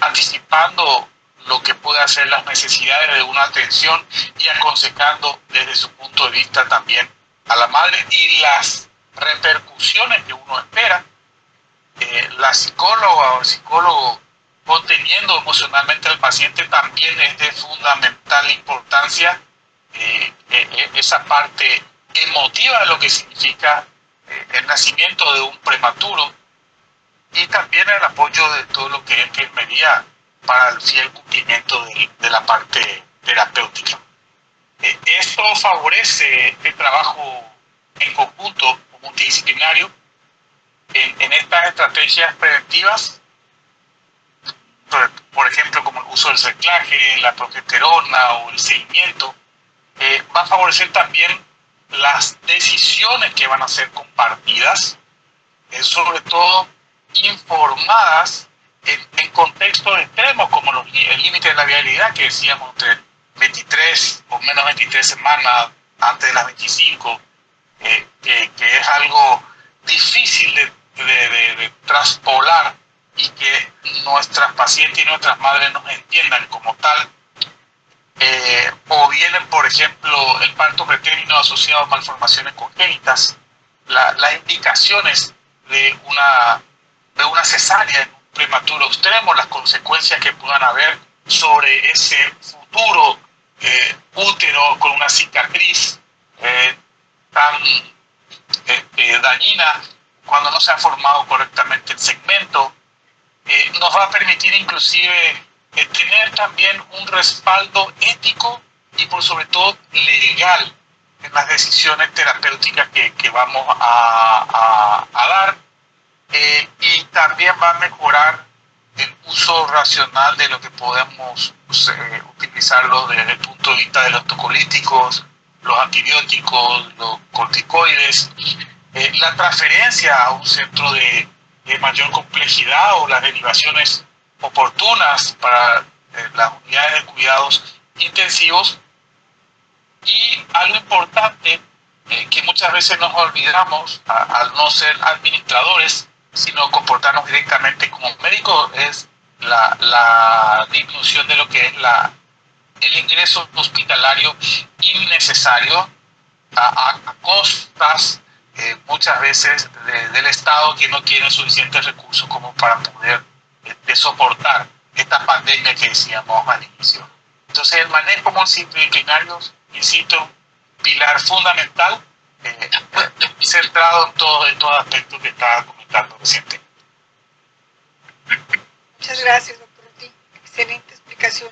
anticipando lo que puede ser las necesidades de una atención y aconsejando desde su punto de vista también a la madre y las repercusiones que uno espera. La psicóloga o el psicólogo conteniendo emocionalmente al paciente también es de fundamental importancia, esa parte emotiva de lo que significa el nacimiento de un prematuro y también el apoyo de todo lo que es enfermería para el fiel cumplimiento de la parte terapéutica. Esto favorece el trabajo en conjunto multidisciplinario en estas estrategias preventivas, por ejemplo, como el uso del cerclaje, la progesterona o el seguimiento, va a favorecer también las decisiones que van a ser compartidas, sobre todo informadas en contextos extremos como el límite de la viabilidad que decíamos entre 23 o menos 23 semanas antes de las 25, que es algo difícil de traspolar y que nuestras pacientes y nuestras madres nos entiendan como tal, o vienen, por ejemplo, el parto pretérmino asociado a malformaciones congénitas, las indicaciones de una cesárea en un prematuro extremo, las consecuencias que puedan haber sobre ese futuro útero con una cicatriz tan dañina cuando no se ha formado correctamente el segmento, nos va a permitir inclusive tener también un respaldo ético y por sobre todo legal en las decisiones terapéuticas que vamos a dar, y también va a mejorar el uso racional de lo que podemos utilizarlo desde el punto de vista de los tocolíticos, los antibióticos, los corticoides, la transferencia a un centro de mayor complejidad o las derivaciones oportunas para las unidades de cuidados intensivos. Y algo importante que muchas veces nos olvidamos al no ser administradores, sino comportarnos directamente como médicos, es la disminución de lo que es el ingreso hospitalario innecesario a costas muchas veces del Estado, que no tiene suficientes recursos como para poder soportar esta pandemia que decíamos al inicio. Entonces el manejo multidisciplinario, insisto, pilar fundamental, centrado en todo aspecto que estaba comentando recientemente. Muchas gracias, doctor Ortiz. Excelente explicación.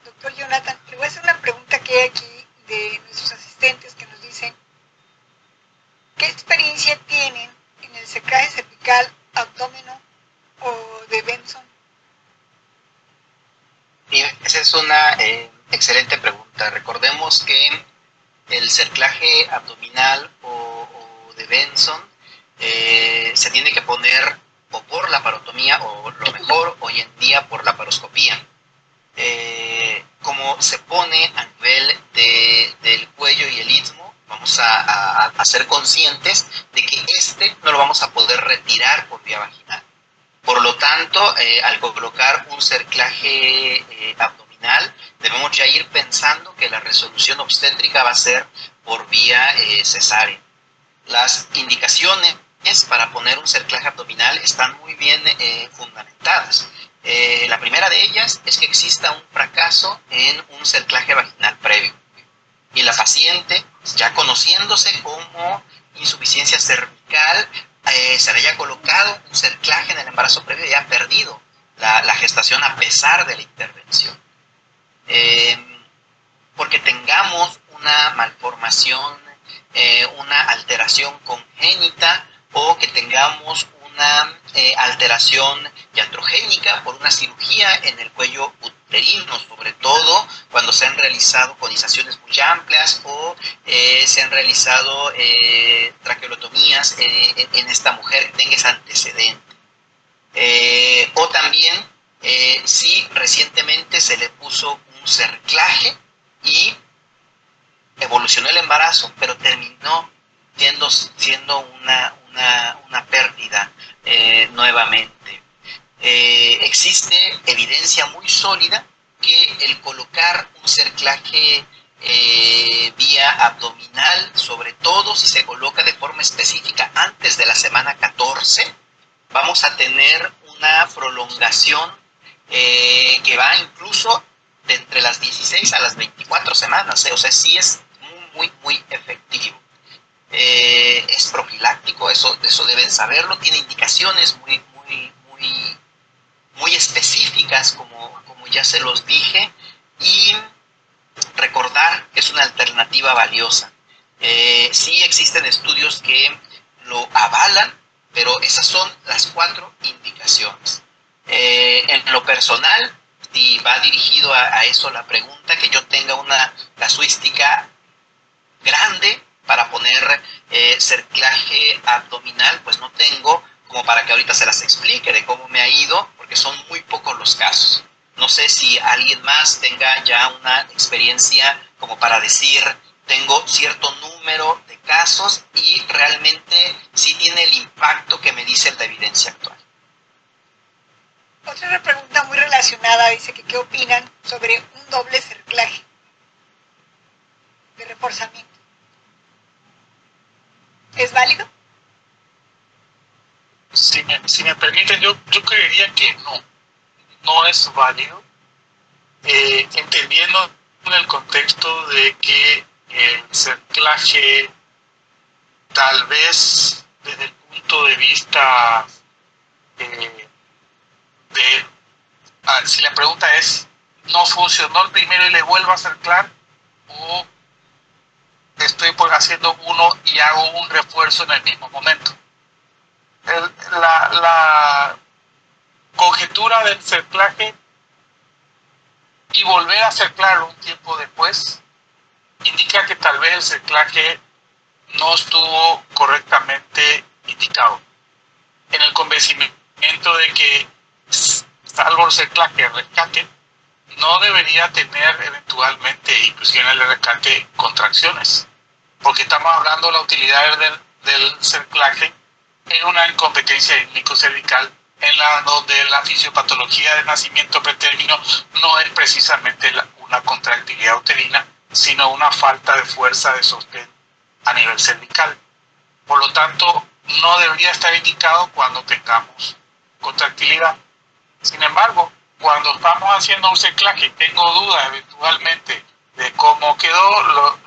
Doctor Jonathan, le voy a hacer una pregunta que hay aquí de nuestros asistentes que nos dicen ¿qué experiencia tienen en el cerclaje cervical, abdómeno o de Benson? Esa es una excelente pregunta. Recordemos que el cerclaje abdominal o de Benson se tiene que poner o por laparotomía o lo mejor hoy en día por laparoscopía. Como se pone a nivel del cuello y el istmo, vamos a ser conscientes de que no lo vamos a poder retirar por vía vaginal. Por lo tanto, al colocar un cerclaje abdominal, debemos ya ir pensando que la resolución obstétrica va a ser por vía cesárea. Las indicaciones para poner un cerclaje abdominal están muy bien fundamentadas. La primera de ellas es que exista un fracaso en un cerclaje vaginal previo. Y la paciente, ya conociéndose como insuficiencia cervical, se le haya colocado un cerclaje en el embarazo previo y haya perdido la gestación a pesar de la intervención. Porque tengamos una malformación, una alteración congénita o que tengamos una alteración iatrogénica por una cirugía en el cuello uterino, sobre todo cuando se han realizado conizaciones muy amplias o se han realizado traqueotomías en esta mujer que tenga ese antecedente. O también si recientemente se le puso un cerclaje y evolucionó el embarazo, pero terminó siendo una pérdida nuevamente. Existe evidencia muy sólida que el colocar un cerclaje vía abdominal, sobre todo si se coloca de forma específica antes de la semana 14, vamos a tener una prolongación que va incluso de entre las 16 a las 24 semanas. O sea, sí es muy efectivo. Es profiláctico, eso deben saberlo, tiene indicaciones muy específicas, como ya se los dije, y recordar que es una alternativa valiosa. Sí existen estudios que lo avalan, pero esas son las 4 indicaciones. En lo personal, si va dirigido a eso la pregunta, que yo tenga una casuística grande para poner cerclaje abdominal, pues no tengo, como para que ahorita se las explique de cómo me ha ido, porque son muy pocos los casos. No sé si alguien más tenga ya una experiencia como para decir, tengo cierto número de casos y realmente sí tiene el impacto que me dice la evidencia actual. Otra pregunta muy relacionada dice que ¿qué opinan sobre un doble cerclaje de reforzamiento? ¿Es válido? Si me permiten, yo creería que no es válido, entendiendo en el contexto de que el cerclaje, tal vez desde el punto de vista si la pregunta es, ¿no funcionó el primero y le vuelvo a cerclar? ¿O estoy haciendo uno y hago un refuerzo en el mismo momento? La conjetura del cerclaje y volver a cerclarlo un tiempo después indica que tal vez el cerclaje no estuvo correctamente indicado. En el convencimiento de que, salvo el cerclaje rescate, no debería tener eventualmente, inclusive en el rescate, contracciones, porque estamos hablando de la utilidad del cerclaje en una incompetencia cervical en donde la fisiopatología de nacimiento pretérmino no es precisamente una contractilidad uterina, sino una falta de fuerza de sostén a nivel cervical. Por lo tanto, no debería estar indicado cuando tengamos contractilidad. Sin embargo, cuando estamos haciendo un cerclaje, tengo dudas eventualmente de cómo quedó,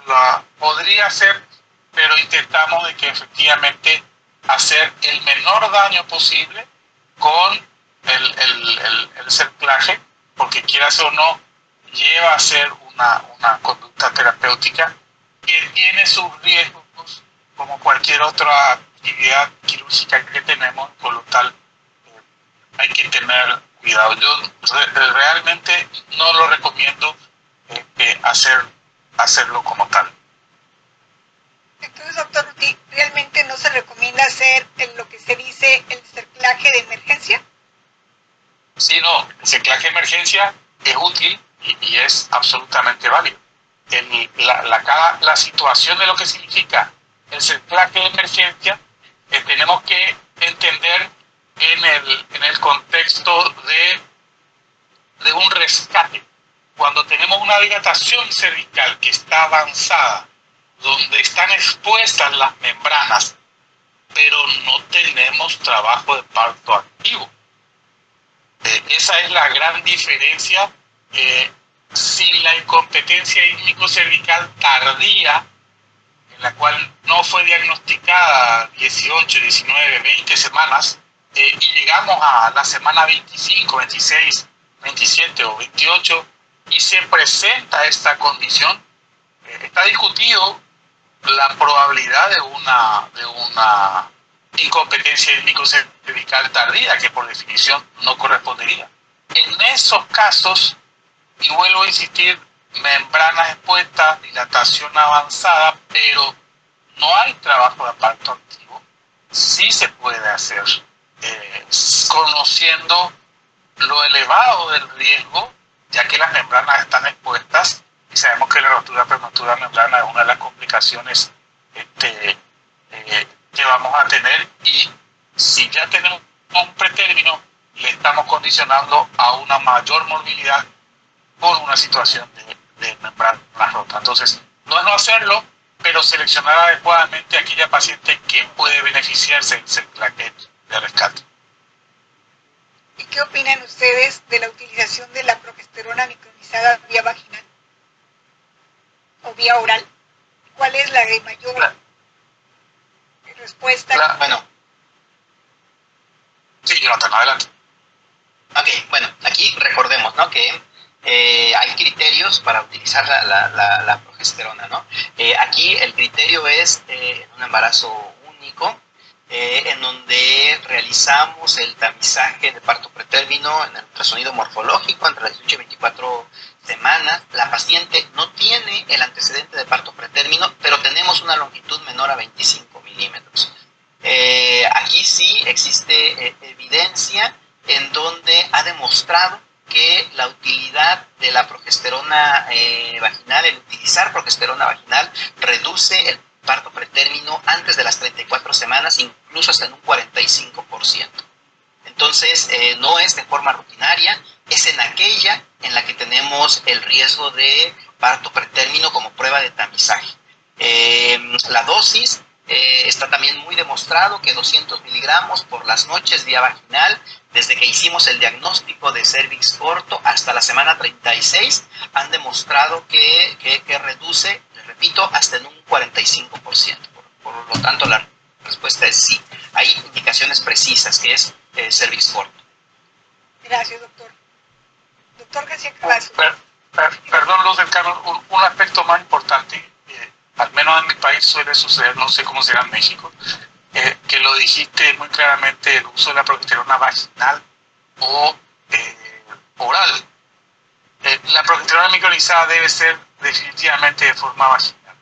podría ser, pero intentamos de que efectivamente hacer el menor daño posible con el cerclaje, porque quieras o no, lleva a ser una conducta terapéutica que tiene sus riesgos como cualquier otra actividad quirúrgica que tenemos, por lo tal hay que tener cuidado. Yo realmente no lo recomiendo hacerlo como tal. Entonces, doctor Ruti, ¿realmente no se recomienda hacer lo que se dice el cerclaje de emergencia? Sí, no, el cerclaje de emergencia es útil y es absolutamente válido. La situación de lo que significa el cerclaje de emergencia, tenemos que entender en el contexto de un rescate. Cuando tenemos una dilatación cervical que está avanzada, donde están expuestas las membranas, pero no tenemos trabajo de parto activo. Esa es la gran diferencia. Sin la incompetencia ísmico-cervical tardía, en la cual no fue diagnosticada 18, 19, 20 semanas, y llegamos a la semana 25, 26, 27 o 28, y se presenta esta condición, está discutido la probabilidad de una incompetencia ísmico-cervical tardía, que por definición no correspondería. En esos casos, y vuelvo a insistir, membranas expuestas, dilatación avanzada, pero no hay trabajo de parto activo, sí se puede hacer, conociendo lo elevado del riesgo, ya que las membranas están expuestas, y sabemos que la rotura prematura de membrana es una de las complicaciones que vamos a tener, y si ya tenemos un pretérmino, le estamos condicionando a una mayor morbilidad por una situación de membrana rota. Entonces, no es no hacerlo, pero seleccionar adecuadamente a aquella paciente que puede beneficiarse del cerclaje de rescate. ¿Y qué opinan ustedes de la utilización de la progesterona micronizada vía vaginal o vía oral? ¿Cuál es la de mayor respuesta? Bueno. Sí, Jonathan, adelante. Ok, bueno, aquí recordemos, ¿no?, que hay criterios para utilizar la progesterona, ¿no? Aquí el criterio es un embarazo único, en donde realizamos el tamizaje de parto pretérmino en el ultrasonido morfológico entre las 18 y 24 semanas. La paciente no tiene el antecedente de parto pretérmino, pero tenemos una longitud menor a 25 milímetros. Aquí sí existe evidencia en donde ha demostrado que la utilidad de la progesterona vaginal, el utilizar progesterona vaginal, reduce el parto pretérmino antes de las 34 semanas, incluso hasta en un 45%. Entonces, no es de forma rutinaria, es en aquella en la que tenemos el riesgo de parto pretérmino como prueba de tamizaje. La dosis está también muy demostrado que 200 miligramos por las noches vía vaginal, desde que hicimos el diagnóstico de cervix corto hasta la semana 36, han demostrado que reduce, les repito, hasta en un 45%. Por lo tanto, la respuesta es sí. Hay indicaciones precisas, que es cervix corto. Gracias, doctor. Doctor García Cavazos. Perdón, Luz del Carmen, un aspecto más importante, al menos en mi país suele suceder, no sé cómo será en México, que lo dijiste muy claramente, el uso de la progesterona vaginal o oral. La progesterona micronizada debe ser definitivamente de forma vaginal.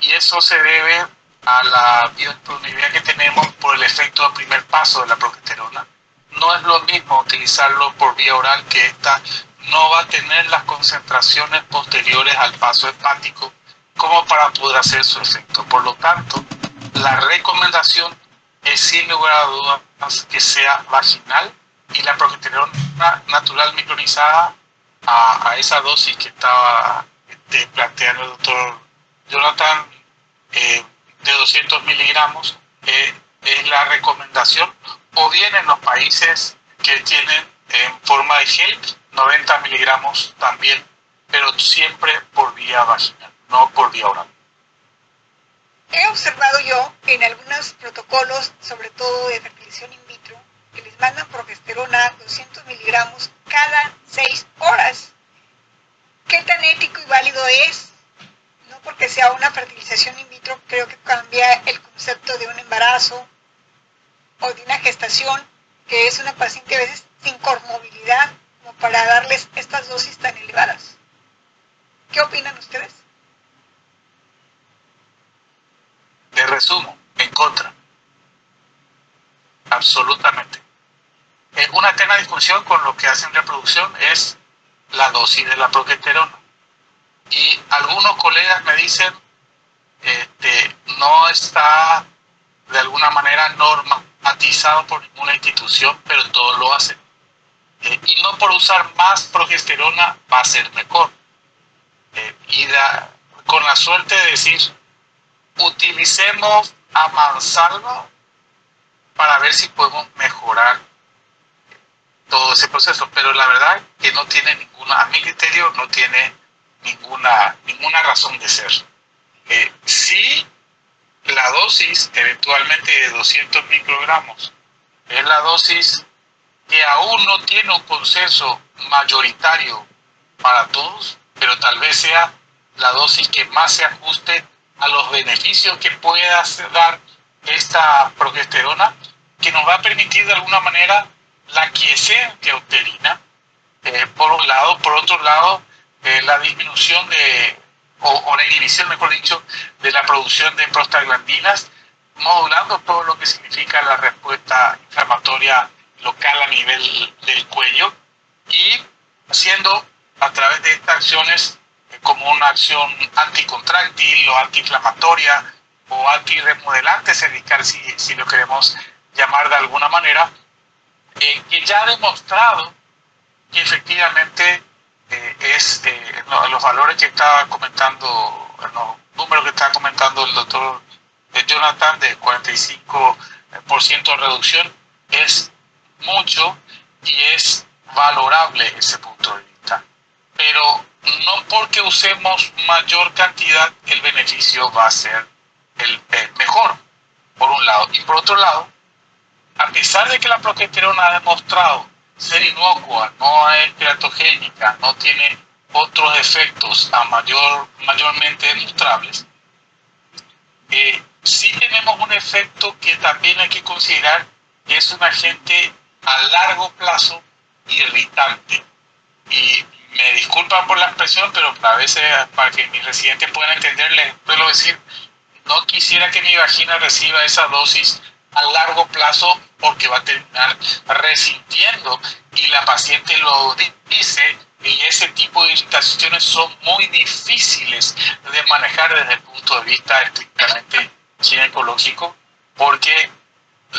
Y eso se debe a la biodisponibilidad que tenemos por el efecto del primer paso de la progesterona. No es lo mismo utilizarlo por vía oral, que esta no va a tener las concentraciones posteriores al paso hepático como para poder hacer su efecto. Por lo tanto, la recomendación es, sin lugar a dudas, que sea vaginal, y la progesterona natural micronizada a esa dosis que estaba planteando el doctor Jonathan, de 200 miligramos es la recomendación, o bien en los países que tienen en forma de gel 90 miligramos también, pero siempre por vía vaginal, no por vía oral. He observado yo en algunos protocolos, sobre todo de fertilización in vitro, que les mandan progesterona 200 miligramos cada 6 horas. ¿Qué tan ético y válido es? No porque sea una fertilización in vitro, creo que cambia el concepto de un embarazo o de una gestación, que es una paciente a veces sin comorbilidad, como para darles estas dosis tan elevadas. ¿Qué opinan ustedes? De resumo, en contra. Absolutamente. Una tema de discusión con lo que hacen reproducción es la dosis de la progesterona. Y algunos colegas me dicen, no está de alguna manera normatizado por ninguna institución, pero todos lo hacen. Y no por usar más progesterona va a ser mejor. Con la suerte de decir, utilicemos a mansalva para ver si podemos mejorar todo ese proceso, pero la verdad que no tiene ninguna, a mi criterio, no tiene ninguna razón de ser. Si la dosis eventualmente de 200 microgramos es la dosis que aún no tiene un consenso mayoritario para todos, pero tal vez sea la dosis que más se ajuste a los beneficios que pueda dar esta progesterona, que nos va a permitir de alguna manera la quiescencia uterina, por un lado. Por otro lado, la disminución o la inhibición, mejor dicho, de la producción de prostaglandinas, modulando todo lo que significa la respuesta inflamatoria local a nivel del cuello, y haciendo a través de estas acciones como una acción anticontráctil o antiinflamatoria o antirremodelante cervical, si lo queremos llamar de alguna manera, que ya ha demostrado que efectivamente los valores que estaba comentando, los números que estaba comentando el doctor Jonathan, de 45% de reducción, es mucho y es valorable ese punto de vista. Pero no porque usemos mayor cantidad el beneficio va a ser el mejor, por un lado. Y por otro lado, a pesar de que la progesterona ha demostrado ser inocua, no es teratogénica, no tiene otros efectos mayormente demostrables, sí tenemos un efecto que también hay que considerar, que es un agente a largo plazo irritante. Y me disculpan por la expresión, pero a veces para que mis residentes puedan entenderles, puedo decir, no quisiera que mi vagina reciba esa dosis a largo plazo, porque va a terminar resintiendo, y la paciente lo dice, y ese tipo de irritaciones son muy difíciles de manejar desde el punto de vista estrictamente ginecológico, porque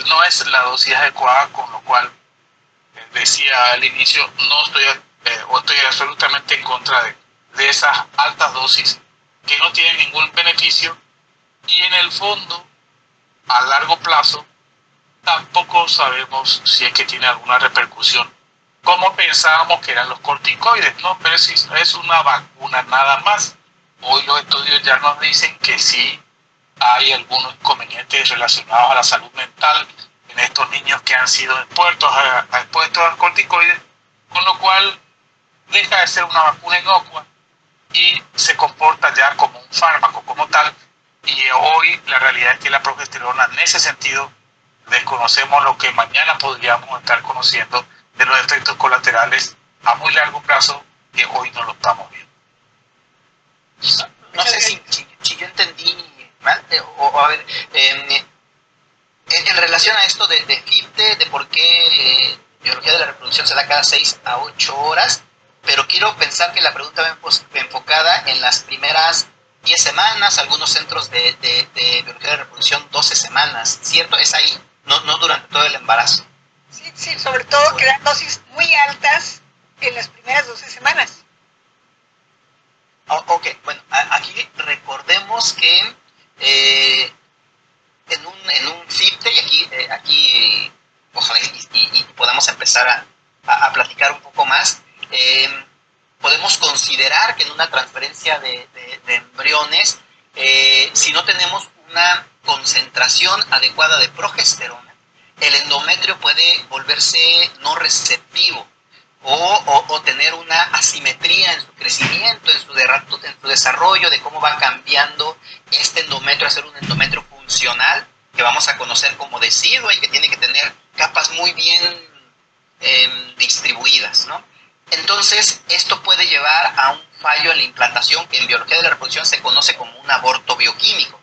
no es la dosis adecuada, con lo cual decía al inicio, estoy absolutamente en contra de esas altas dosis que no tienen ningún beneficio, y en el fondo, a largo plazo, tampoco sabemos si es que tiene alguna repercusión, como pensábamos que eran los corticoides, ¿no? Pero si es una vacuna nada más. Hoy los estudios ya nos dicen que sí hay algunos inconvenientes relacionados a la salud mental en estos niños que han sido expuestos a corticoides, con lo cual deja de ser una vacuna inocua y se comporta ya como un fármaco como tal. Y hoy la realidad es que la progesterona, en ese sentido, desconocemos lo que mañana podríamos estar conociendo de los efectos colaterales a muy largo plazo, que hoy no lo estamos viendo. No sé si yo entendí mal, a ver, en relación a esto de FIPTE, de por qué biología de la reproducción se da cada 6 a 8 horas, pero quiero pensar que la pregunta va enfocada en las primeras 10 semanas, algunos centros de biología de reproducción 12 semanas, ¿cierto? Es ahí, no durante todo el embarazo. Sí, sobre todo que dan dosis muy altas en las primeras 12 semanas. Ok, bueno, aquí recordemos que en un FIPTE, y aquí ojalá y podamos empezar a platicar un poco más. Podemos considerar que en una transferencia de embriones, si no tenemos una concentración adecuada de progesterona, el endometrio puede volverse no receptivo o tener una asimetría en su crecimiento, en su desarrollo, de cómo va cambiando este endometrio a ser un endometrio funcional, que vamos a conocer como deciduo y que tiene que tener capas muy bien distribuidas, ¿no? Entonces, esto puede llevar a un fallo en la implantación, que en biología de la reproducción se conoce como un aborto bioquímico,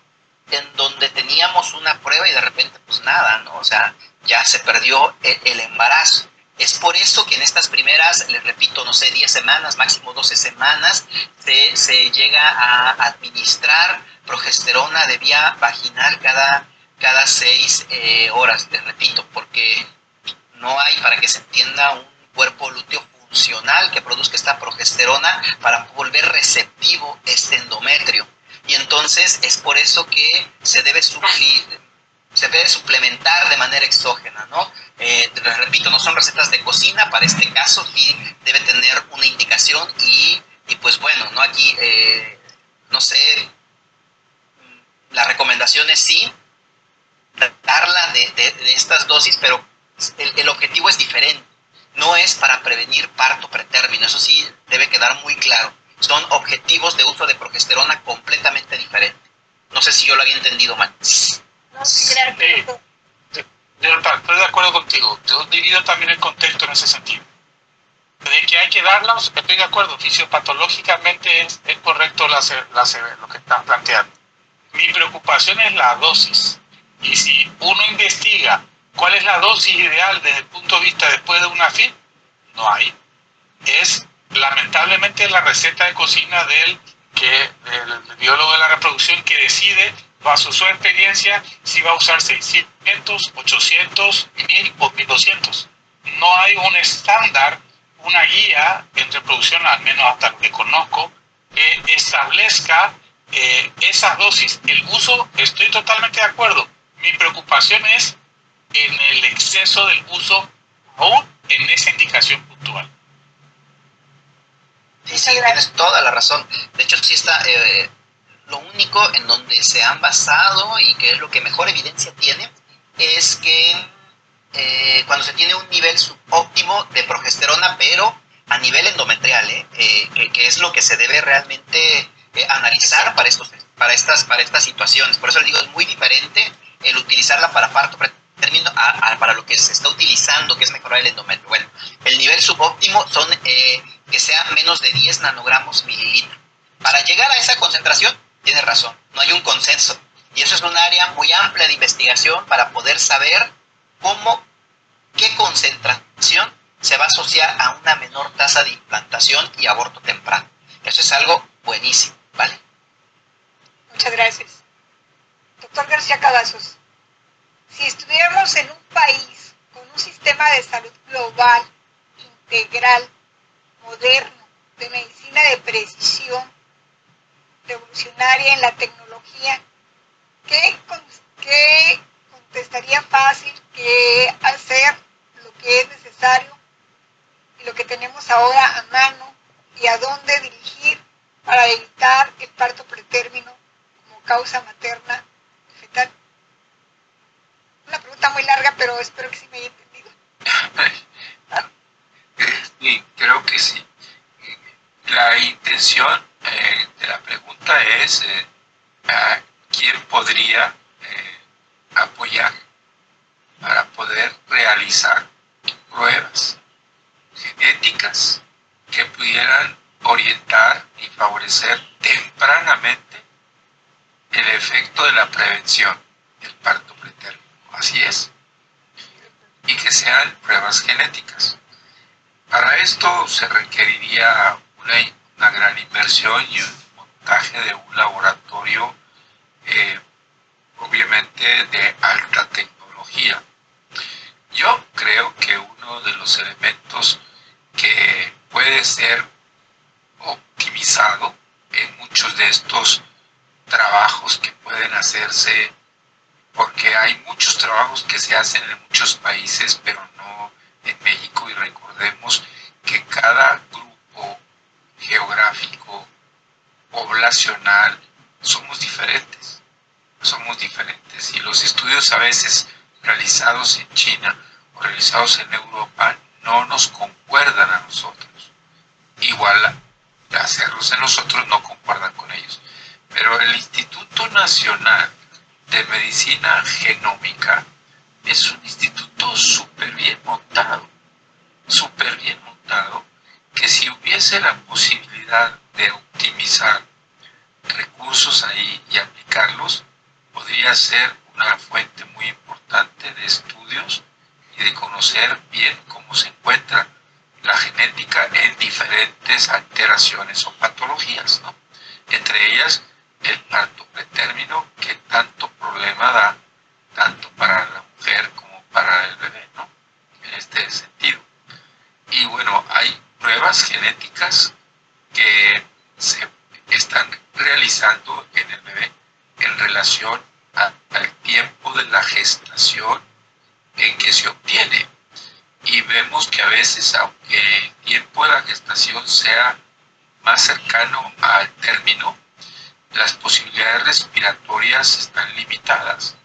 en donde teníamos una prueba y de repente pues nada, ¿no? O sea, ya se perdió el embarazo. Es por eso que en estas primeras, les repito, no sé, 10 semanas, máximo 12 semanas, se llega a administrar progesterona de vía vaginal cada 6 horas, les repito, porque no hay, para que se entienda, un cuerpo lúteo funcional que produzca esta progesterona para volver receptivo este endometrio. Y entonces es por eso que se debe suplementar de manera exógena, ¿no? Les repito, no son recetas de cocina, para este caso sí debe tener una indicación y pues bueno, ¿no? Aquí, no sé, la recomendación es sí, darla de estas dosis, pero el objetivo es diferente. No es para prevenir parto pretérmino, eso sí debe quedar muy claro. Son objetivos de uso de progesterona completamente diferentes. No sé si yo lo había entendido mal. No, sí, gracias. Estoy de acuerdo contigo. Yo divido también el contexto en ese sentido. De que hay que darlos, estoy de acuerdo. Fisiopatológicamente es correcto lo que están planteando. Mi preocupación es la dosis. Y si uno investiga cuál es la dosis ideal desde el punto de vista después de una FIP, no hay. Es lamentablemente la receta de cocina del biólogo de la reproducción, que decide, bajo su experiencia, si va a usar 600, 800, 1000 o 1200. No hay un estándar, una guía en reproducción, al menos hasta lo que conozco, que establezca esas dosis. El uso, estoy totalmente de acuerdo. Mi preocupación es en el exceso del uso, aún en esa indicación puntual. Sí, tienes toda la razón. De hecho, sí está lo único en donde se han basado y que es lo que mejor evidencia tiene, es que cuando se tiene un nivel subóptimo de progesterona, pero a nivel endometrial, que es lo que se debe realmente analizar para estas situaciones. Por eso les digo, es muy diferente el utilizarla para parto pretérmino para lo que se está utilizando, que es mejorar el endometrio. Bueno, el nivel subóptimo son que sea menos de 10 nanogramos mililitro. Para llegar a esa concentración, tienes razón, no hay un consenso. Y eso es un área muy amplia de investigación para poder saber qué concentración se va a asociar a una menor tasa de implantación y aborto temprano. Eso es algo buenísimo, ¿vale? Muchas gracias. Doctor García Cavazos, si estuviéramos en un país con un sistema de salud global, integral, moderno, de medicina de precisión, revolucionaria en la tecnología, ¿qué contestaría fácil? ¿Qué hacer lo que es necesario y lo que tenemos ahora a mano? ¿Y a dónde dirigir para evitar el parto pretérmino como causa materna fetal? Una pregunta muy larga, pero espero que sí me haya entendido. Sí, creo que sí. La intención de la pregunta es a quién podría apoyar para poder realizar pruebas genéticas que pudieran orientar y favorecer tempranamente el efecto de la prevención del parto pretérmino. Así es. Y que sean pruebas genéticas. Para esto se requeriría una gran inversión y un montaje de un laboratorio obviamente de alta tecnología. Yo creo que uno de los elementos que puede ser optimizado en muchos de estos trabajos que pueden hacerse porque hay muchos trabajos que se hacen en muchos países, pero no en México, y recordemos que cada grupo geográfico, poblacional, somos diferentes, y los estudios a veces realizados en China o realizados en Europa no nos concuerdan a nosotros. Igual hacerlos en nosotros no concuerdan con ellos. Pero el Instituto Nacional de Medicina Genómica es un instituto súper bien montado, que si hubiese la posibilidad de optimizar recursos ahí y aplicarlos, podría ser una fuente muy importante de estudios y de conocer bien cómo se encuentra la genética en diferentes alteraciones o patologías, ¿no? Entre ellas el parto pretérmino, que tanto problema da, tanto para la mujer como para el bebé, ¿no? En este sentido. Y bueno, hay pruebas genéticas que se están realizando en el bebé en relación al tiempo de la gestación en que se obtiene. Y vemos que a veces, aunque el tiempo de la gestación sea más cercano al término, las posibilidades respiratorias están limitadas.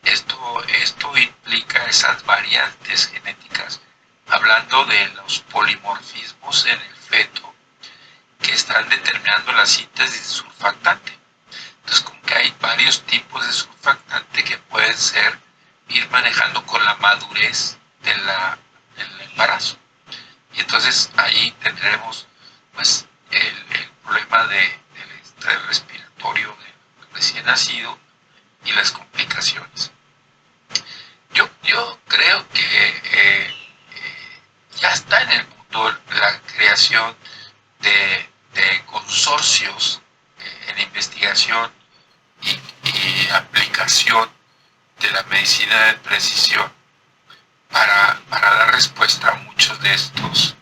Esto implica esas variantes genéticas, hablando de los polimorfismos en el feto, que están determinando la síntesis de surfactante. Entonces, como que hay varios tipos de surfactante que pueden ir manejando con la madurez del embarazo. Y entonces ahí tendremos pues el problema del estrés respiratorio del recién nacido y las complicaciones. Yo creo que ya está en el mundo la creación de consorcios en investigación y aplicación de la medicina de precisión para dar respuesta a muchos de estas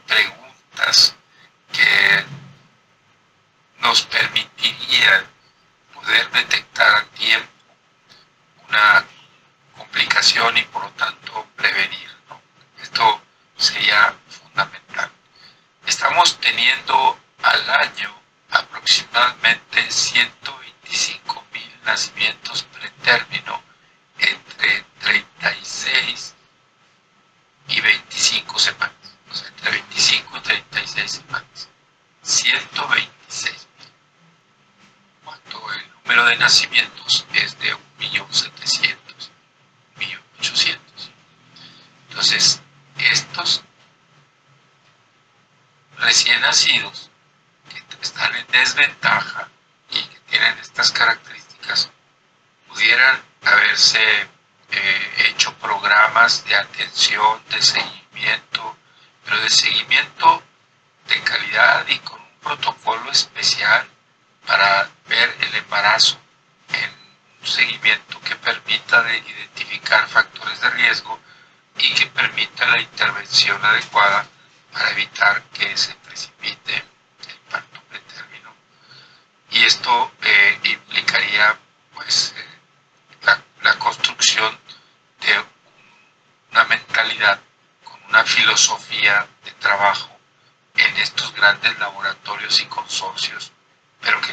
preguntas que nos permitirían poder detectar a tiempo una complicación y por lo tanto prevenir, ¿no? Esto sería fundamental. Estamos teniendo al año aproximadamente 125,000 nacimientos pretérmino entre 36 y 25 semanas, o sea, entre 25 y 36 semanas. 126,000, cuando el número de nacimientos es de 1.700.000, 1.800.000. Entonces, estos recién nacidos que están en desventaja y que tienen estas características, pudieran haberse hecho programas de atención, de seguimiento, pero de seguimiento de calidad y con un protocolo especial para ver el embarazo en un seguimiento que permita identificar factores de riesgo y que permita la intervención adecuada para evitar que se precipite el parto pretérmino. Y esto implicaría pues la construcción de una mentalidad con una filosofía de trabajo en estos grandes laboratorios y consorcios, pero que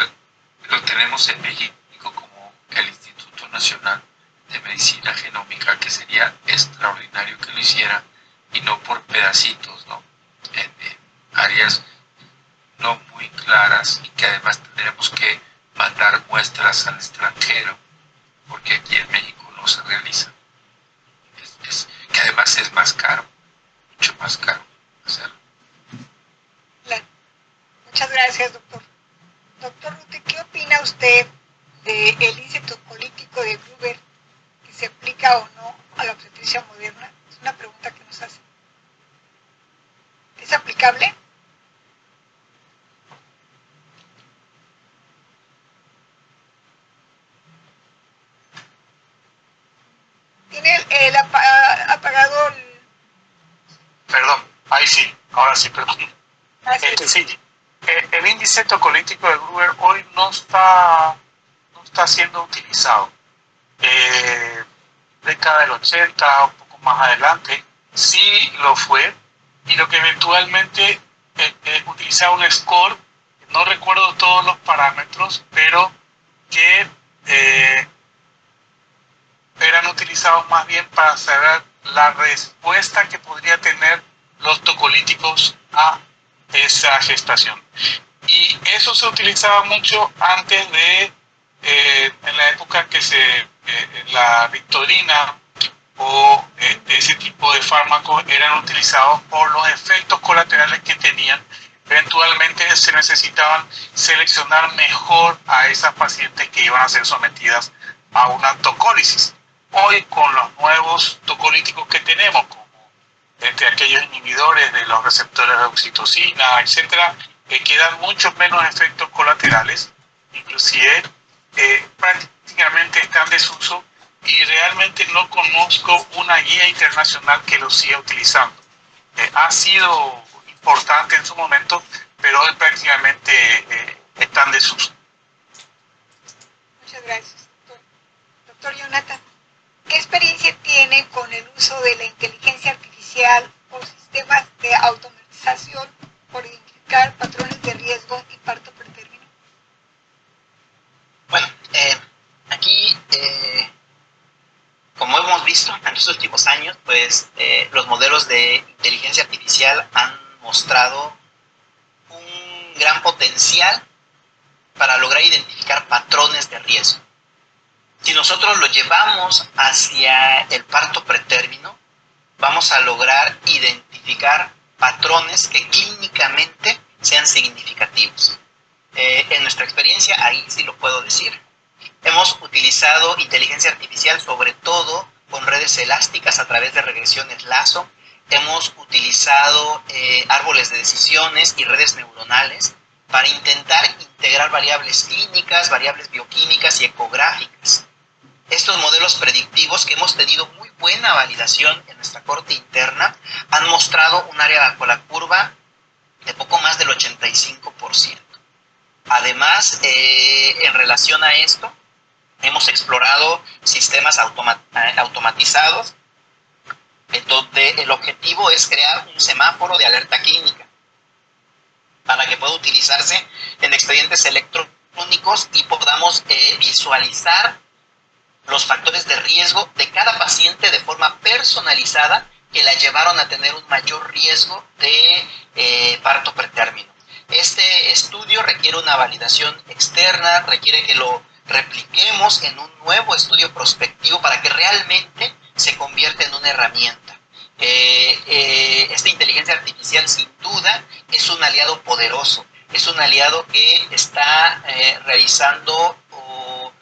lo tenemos en México como el Instituto Nacional de Medicina Genómica, que sería extraordinario que lo hiciera, y no por pedacitos, ¿no? En áreas no muy claras, y que además tendremos que mandar muestras al extranjero, porque aquí en México no se realiza. Que además es más caro, mucho más caro hacerlo. Muchas gracias, doctor. Doctor Rute, ¿qué opina usted del índice político de Gruber, que se aplica o no a la obstetricia moderna? Es una pregunta que nos hace. ¿Es aplicable? ¿Tiene apagado el... Perdón, ahí sí, ahora sí, perdón. Ah, sí. Sí, el índice tocolítico de Gruber hoy no está está siendo utilizado. Década del 80, un poco más adelante, sí lo fue, y lo que eventualmente utilizaba un score, no recuerdo todos los parámetros, pero que eran utilizados más bien para saber la respuesta que podría tener los tocolíticos a esa gestación. Y eso se utilizaba mucho antes de, en la época que la Victorina o ese tipo de fármacos eran utilizados por los efectos colaterales que tenían. Eventualmente se necesitaban seleccionar mejor a esas pacientes que iban a ser sometidas a una tocólisis. Hoy, con los nuevos tocolíticos que tenemos, como aquellos inhibidores de los receptores de oxitocina, etcétera, quedan muchos menos efectos colaterales, inclusive prácticamente están en desuso, y realmente no conozco una guía internacional que lo siga utilizando. Ha sido importante en su momento, pero hoy prácticamente está en desuso. Muchas gracias, doctor. Doctor Jonathan, ¿qué experiencia tiene con el uso de la inteligencia artificial o sistemas de automatización por identificar patrones de riesgo y parto pretérmino? Bueno, aquí, como hemos visto en los últimos años, pues los modelos de inteligencia artificial han mostrado un gran potencial para lograr identificar patrones de riesgo. Si nosotros lo llevamos hacia el parto pretérmino, vamos a lograr identificar patrones que clínicamente sean significativos. En nuestra experiencia, ahí sí lo puedo decir, hemos utilizado inteligencia artificial sobre todo con redes elásticas a través de regresiones Lazo. Hemos utilizado árboles de decisiones y redes neuronales para intentar integrar variables clínicas, variables bioquímicas y ecográficas. Estos modelos predictivos, que hemos tenido muy buena validación en nuestra corte interna, han mostrado un área bajo la curva de poco más del 85%. Además, en relación a esto, hemos explorado sistemas automatizados, donde el objetivo es crear un semáforo de alerta clínica para que pueda utilizarse en expedientes electrónicos y podamos visualizar los factores de riesgo de cada paciente de forma personalizada que la llevaron a tener un mayor riesgo de parto pretérmino. Este estudio requiere una validación externa, requiere que lo repliquemos en un nuevo estudio prospectivo para que realmente se convierta en una herramienta. Esta inteligencia artificial sin duda es un aliado poderoso, es un aliado que está realizando o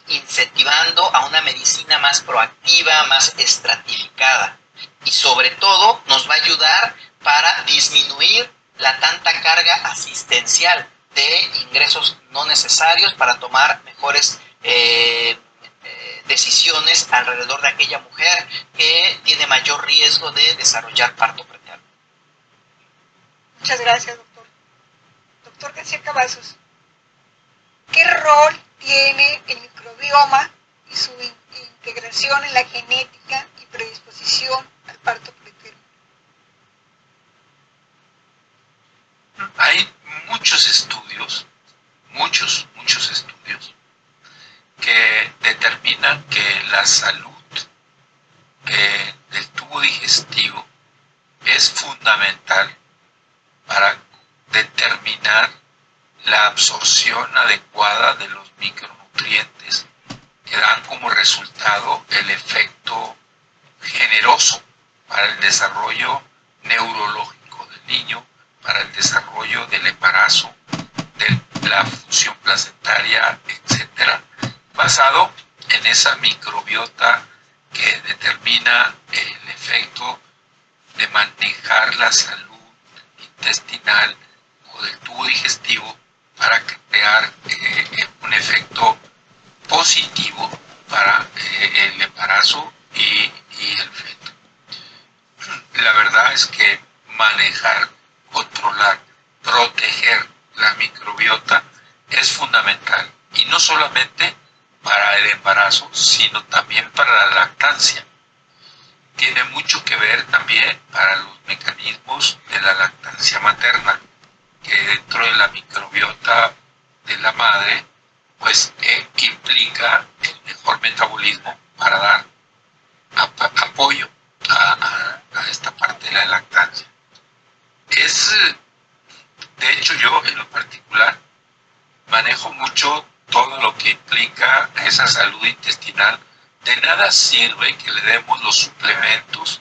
incentivando a una medicina más proactiva, más estratificada, y sobre todo nos va a ayudar para disminuir la tanta carga asistencial de ingresos no necesarios para tomar mejores decisiones alrededor de aquella mujer que tiene mayor riesgo de desarrollar parto preterno. Muchas gracias, doctor. Doctor García Cavazos, ¿qué rol tiene el microbioma y su integración en la genética y predisposición al parto preterno? Hay muchos estudios, muchos estudios, que determinan que la salud del tubo digestivo es fundamental para determinar la absorción adecuada de los micronutrientes que dan como resultado el efecto generoso para el desarrollo neurológico del niño, para el desarrollo del embarazo, de la función placentaria, etcétera, basado en esa microbiota que determina el efecto de manejar la salud intestinal o del tubo digestivo para crear un efecto positivo para el embarazo y el feto. La verdad es que manejar, controlar, proteger la microbiota es fundamental, y no no solamente para el embarazo, sino también para la lactancia. Tiene mucho que ver también para los mecanismos de la lactancia materna, que dentro de la microbiota de la madre, pues implica el mejor metabolismo para dar apoyo a esta parte de la lactancia. De hecho, yo en lo particular manejo mucho todo lo que implica esa salud intestinal. De nada sirve que le demos los suplementos,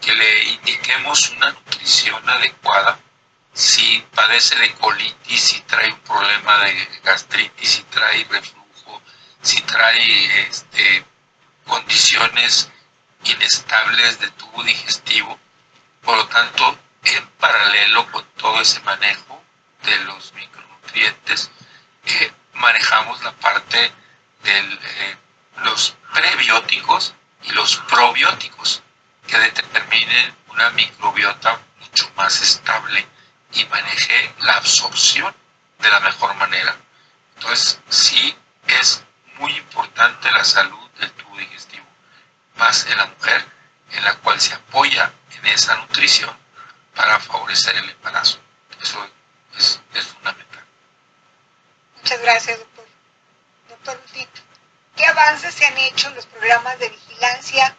que le indiquemos una nutrición adecuada si padece de colitis, si trae un problema de gastritis, si trae reflujo, si trae condiciones inestables de tubo digestivo. Por lo tanto, en paralelo con todo ese manejo de los micronutrientes, manejamos la parte de los prebióticos y los probióticos, que determinen una microbiota mucho más estable y maneje la absorción de la mejor manera. Entonces, sí es muy importante la salud del tubo digestivo, más en la mujer, en la cual se apoya en esa nutrición para favorecer el embarazo. Eso es fundamental. Muchas gracias, doctor. Doctor Lutito, ¿qué avances se han hecho en los programas de vigilancia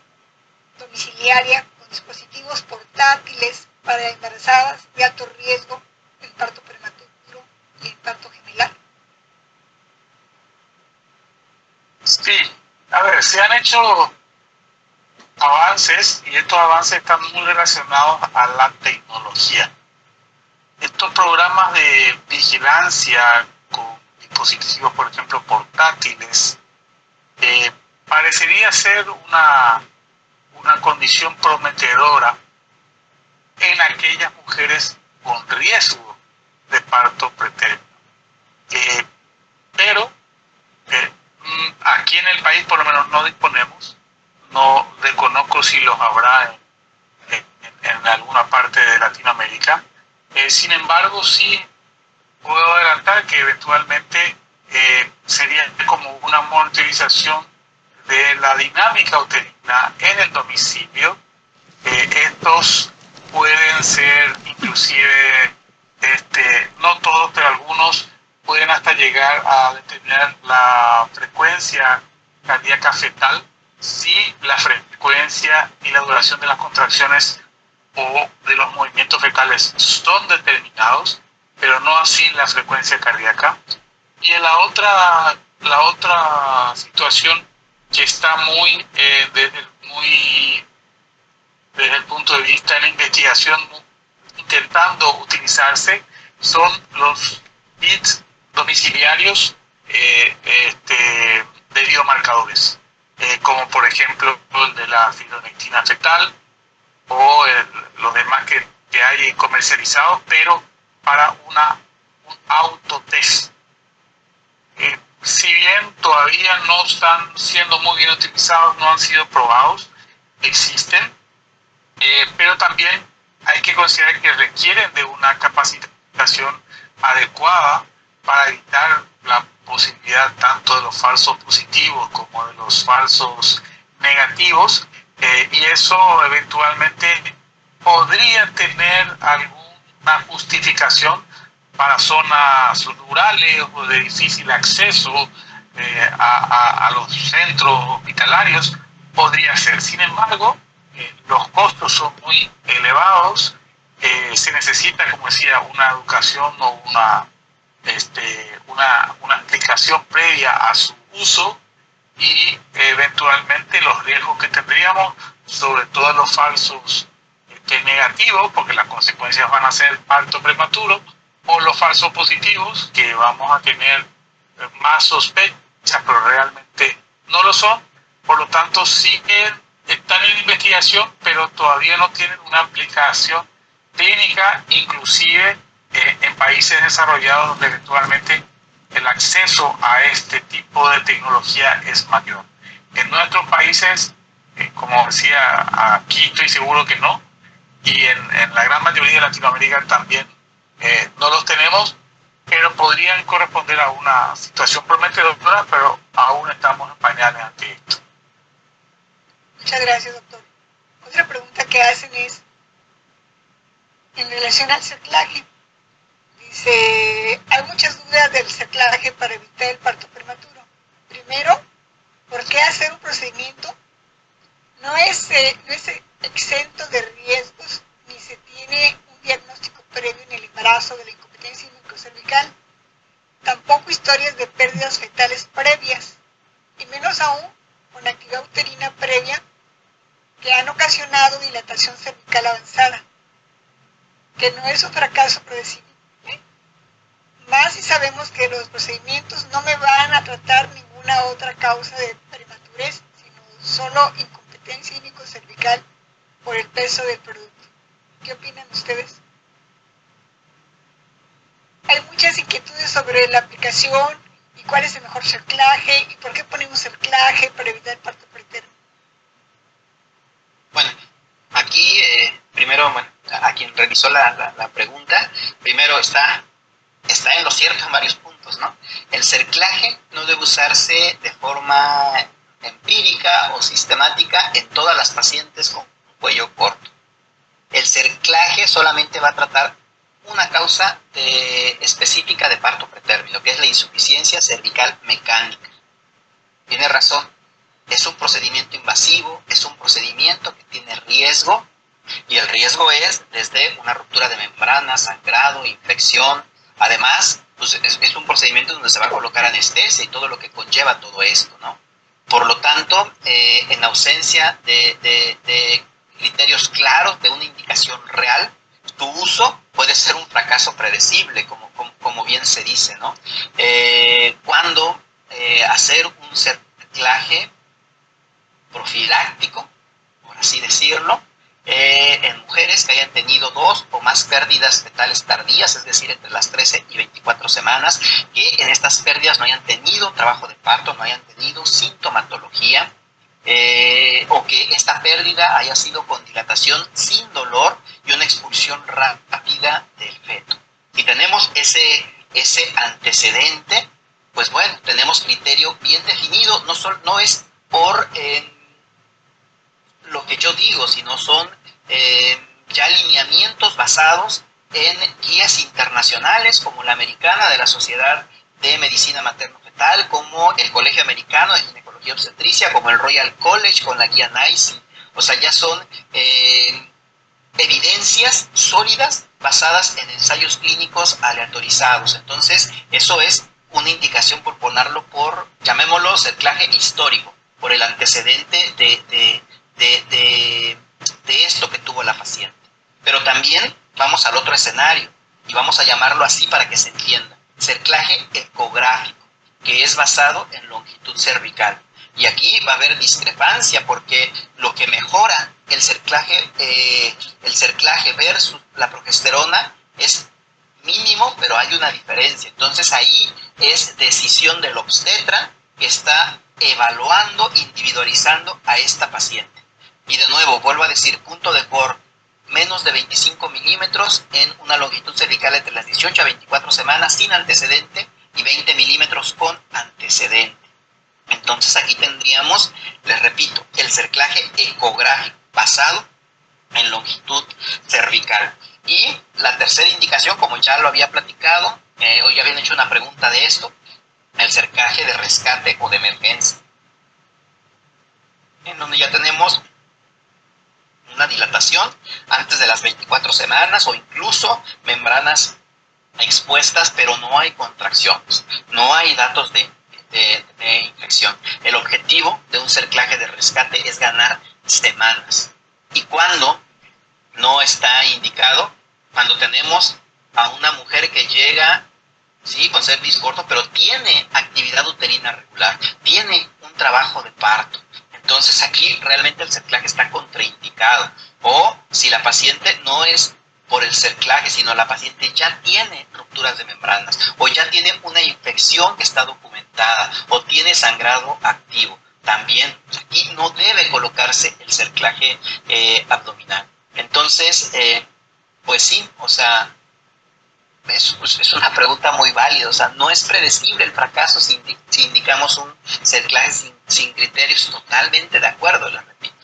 domiciliaria con dispositivos portátiles para embarazadas de alto riesgo, el parto prematuro y el parto gemelar? Sí, a ver, se han hecho avances y estos avances están muy relacionados a la tecnología. Estos programas de vigilancia con dispositivos, por ejemplo, portátiles, parecería ser una condición prometedora en aquellas mujeres con riesgo de parto pretérmino. Pero aquí en el país por lo menos no disponemos, no desconozco si los habrá en alguna parte de Latinoamérica. Sin embargo, sí puedo adelantar que eventualmente sería como una monitorización de la dinámica uterina en el domicilio. Estos pueden ser inclusive, no todos, pero algunos pueden hasta llegar a determinar la frecuencia cardíaca fetal si la frecuencia y la duración de las contracciones o de los movimientos fecales son determinados, pero no así la frecuencia cardíaca. Y en la otra situación que está muy desde el punto de vista de la investigación intentando utilizarse son los kits domiciliarios de biomarcadores, como por ejemplo el de la fibronectina fetal o los demás que hay comercializados, pero para un autotest. Si bien todavía no están siendo muy bien utilizados, no han sido probados, existen, pero también hay que considerar que requieren de una capacitación adecuada para evitar la posibilidad tanto de los falsos positivos como de los falsos negativos, y eso eventualmente podría tener alguna justificación para zonas rurales o de difícil acceso a los centros hospitalarios, podría ser. Sin embargo, los costos son muy elevados, se necesita, como decía, una educación o una explicación previa a su uso, y eventualmente los riesgos que tendríamos, sobre todo los falsos negativos, porque las consecuencias van a ser parto prematuro, o los falsos positivos, que vamos a tener más sospechas, pero realmente no lo son. Por lo tanto, están en investigación, pero todavía no tienen una aplicación clínica, inclusive en países desarrollados donde eventualmente el acceso a este tipo de tecnología es mayor. En nuestros países, como decía, aquí estoy seguro que no, y en la gran mayoría de Latinoamérica también no los tenemos, pero podrían corresponder a una situación prometedora, pero aún estamos en pañales ante esto. Muchas gracias, doctor. Otra pregunta que hacen es, en relación al cerclaje, dice, hay muchas dudas del cerclaje para evitar el parto prematuro. Primero, ¿por qué hacer un procedimiento? No es exento de riesgos, ni se tiene un diagnóstico previo en el embarazo de la incompetencia cervical, tampoco historias de pérdidas fetales previas, y menos aún con actividad uterina previa que han ocasionado dilatación cervical avanzada, que no es un fracaso predecible. Más si sabemos que los procedimientos no me van a tratar ninguna otra causa de prematurez, sino solo incompetencia cervical por el peso del producto. ¿Qué opinan ustedes? Hay muchas inquietudes sobre la aplicación y cuál es el mejor cerclaje y por qué ponemos cerclaje para evitar el parto preterno. Bueno, aquí primero, a quien realizó la pregunta, primero está en lo cierto en varios puntos, ¿no? El cerclaje no debe usarse de forma empírica o sistemática en todas las pacientes con cuello corto. El cerclaje solamente va a tratar una causa específica de parto pretérmino, que es la insuficiencia cervical mecánica. Tiene razón, es un procedimiento invasivo, es un procedimiento que tiene riesgo, y el riesgo es desde una ruptura de membrana, sangrado, infección. Además, pues es un procedimiento donde se va a colocar anestesia y todo lo que conlleva todo esto, ¿no? Por lo tanto, en ausencia de criterios claros, de una indicación real, tu uso puede ser un fracaso predecible, como bien se dice, ¿no? Cuando hacer un cerclaje profiláctico, por así decirlo, en mujeres que hayan tenido 2 o más pérdidas fetales tardías, es decir, entre las 13 y 24 semanas, que en estas pérdidas no hayan tenido trabajo de parto, no hayan tenido sintomatología, o que esta pérdida haya sido con dilatación sin dolor y una expulsión rápida del feto. Si tenemos ese antecedente, pues bueno, tenemos criterio bien definido, no es por lo que yo digo, sino son ya lineamientos basados en guías internacionales como la americana de la Sociedad de Medicina Materno-Fetal, como el Colegio Americano de Ginecología Obstetricia, como el Royal College con la guía NICE. O sea, ya son evidencias sólidas basadas en ensayos clínicos aleatorizados. Entonces, eso es una indicación por ponerlo por, llamémoslo, cerclaje histórico, por el antecedente de esto que tuvo la paciente. Pero también vamos al otro escenario, y vamos a llamarlo así para que se entienda: cerclaje ecográfico, que es basado en longitud cervical. Y aquí va a haber discrepancia, porque lo que mejora el cerclaje versus la progesterona es mínimo, pero hay una diferencia. Entonces ahí es decisión del obstetra, que está evaluando, individualizando a esta paciente. Y de nuevo, vuelvo a decir, punto de por menos de 25 milímetros en una longitud cervical entre las 18 a 24 semanas sin antecedente, y 20 milímetros con antecedente. Entonces aquí tendríamos, les repito, el cerclaje ecográfico basado en longitud cervical. Y la tercera indicación, como ya lo había platicado, o ya habían hecho una pregunta de esto, el cerclaje de rescate o de emergencia, en donde ya tenemos una dilatación antes de las 24 semanas o incluso membranas expuestas, pero no hay contracciones, no hay datos de infección. El objetivo de un cerclaje de rescate es ganar semanas. Y cuando no está indicado, cuando tenemos a una mujer que llega, sí, con cervix corto, pero tiene actividad uterina regular, tiene un trabajo de parto. Entonces aquí realmente el cerclaje está contraindicado. O si la paciente no es por el cerclaje, sino la paciente ya tiene rupturas de membranas, o ya tiene una infección que está documentada, o tiene sangrado activo. También aquí no debe colocarse el cerclaje abdominal. Entonces, pues sí, o sea, Es una pregunta muy válida. O sea, no es predecible el fracaso si indicamos un cerclaje sin criterios. Totalmente de acuerdo, les repito.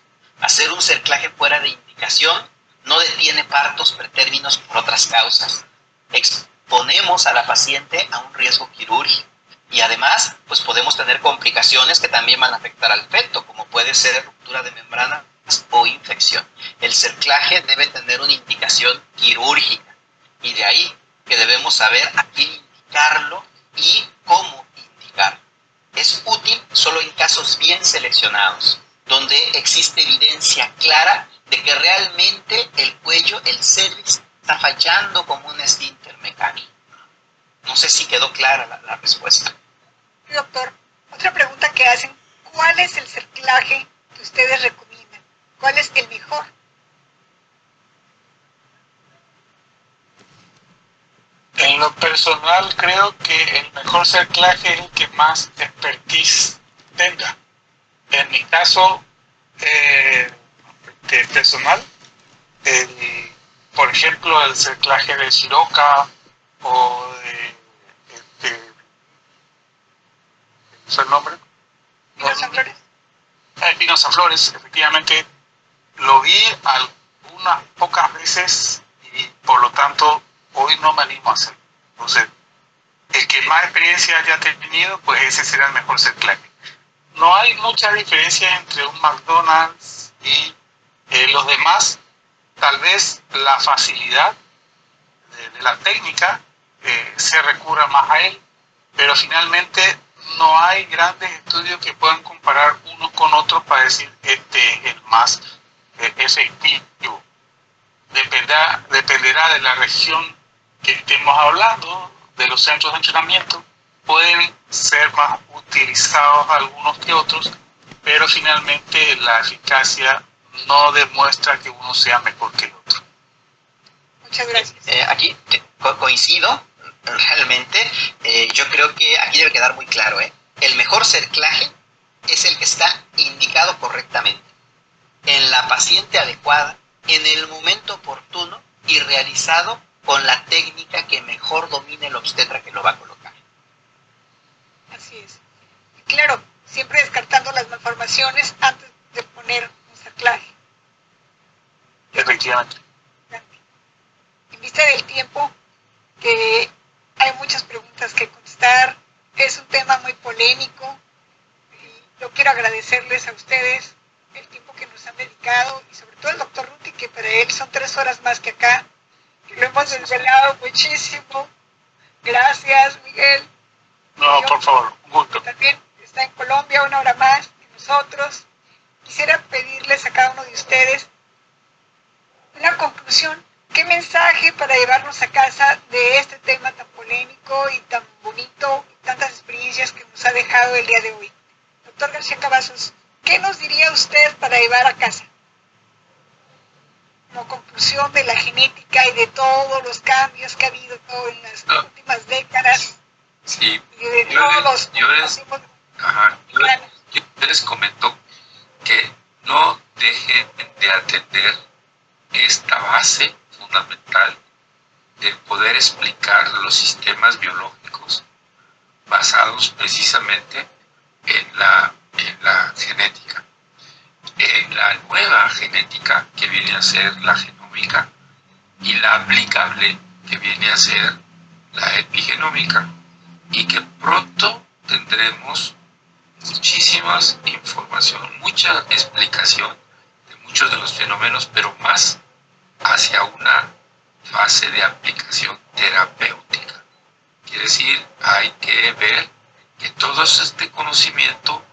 Hacer un cerclaje fuera de indicación no detiene partos pretérminos por otras causas. Exponemos a la paciente a un riesgo quirúrgico. Y además, pues podemos tener complicaciones que también van a afectar al feto, como puede ser ruptura de membranas o infección. El cerclaje debe tener una indicación quirúrgica. Y de ahí que debemos saber a quién indicarlo y cómo indicarlo. Es útil solo en casos bien seleccionados, donde existe evidencia clara de que realmente el cuello, el cervix, está fallando como un esfínter mecánico. No sé si quedó clara la respuesta. Doctor, otra pregunta que hacen, ¿cuál es el cerclaje que ustedes recomiendan? ¿Cuál es el mejor? En lo personal, creo que el mejor cerclaje es el que más expertise tenga. En mi caso personal, por ejemplo, el cerclaje de Siroca o ¿es el nombre? Espinosa Flores. Espinosa Flores, efectivamente, lo vi algunas pocas veces y por lo tanto hoy no me animo a hacerlo. Entonces, el que más experiencia haya tenido, pues ese será el mejor cerclaje. No hay mucha diferencia entre un McDonald's y los demás. Tal vez la facilidad de la técnica se recurra más a él, pero finalmente no hay grandes estudios que puedan comparar uno con otro para decir este es el más efectivo. Dependerá de la región que estemos hablando, de los centros de entrenamiento. Pueden ser más utilizados algunos que otros, pero finalmente la eficacia no demuestra que uno sea mejor que el otro. Muchas gracias. Aquí coincido, realmente. Yo creo que aquí debe quedar muy claro. El mejor cerclaje es el que está indicado correctamente, en la paciente adecuada, en el momento oportuno y realizado con la técnica que mejor domine el obstetra que lo va a colocar. Así es. Y claro, siempre descartando las malformaciones antes de poner un cerclaje. Efectivamente. En vista del tiempo, que hay muchas preguntas que contestar, es un tema muy polémico y yo quiero agradecerles a ustedes el tiempo que nos han dedicado y sobre todo al doctor Ruti, que para él son 3 horas más que acá, que lo hemos desvelado muchísimo. Gracias, Miguel. No, por favor, un gusto. También está en Colombia 1 hora más que nosotros. Quisiera pedirles a cada uno de ustedes una conclusión. ¿Qué mensaje para llevarnos a casa de este tema tan polémico y tan bonito y tantas experiencias que nos ha dejado el día de hoy? Doctor García Cavazos, ¿qué nos diría usted para llevar a casa? Como conclusión de la genética y de todos los cambios que ha habido en las últimas décadas. Sí, Y de todos yo les comento que no dejen de atender esta base fundamental de poder explicar los sistemas biológicos basados precisamente en la genética. En la nueva genética que viene a ser la genómica y la aplicable que viene a ser la epigenómica, y que pronto tendremos muchísimas información, mucha explicación de muchos de los fenómenos, pero más hacia una fase de aplicación terapéutica. Quiere decir, hay que ver que todo este conocimiento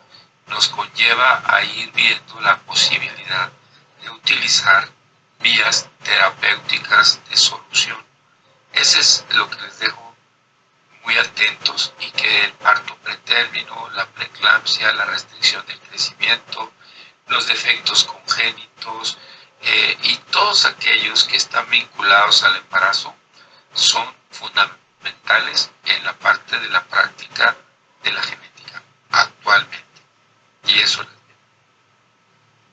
nos conlleva a ir viendo la posibilidad de utilizar vías terapéuticas de solución. Ese es lo que les dejo muy atentos, y que el parto pretérmino, la preeclampsia, la restricción del crecimiento, los defectos congénitos y todos aquellos que están vinculados al embarazo son fundamentales en la parte de la práctica de la genética actualmente. Y eso les digo.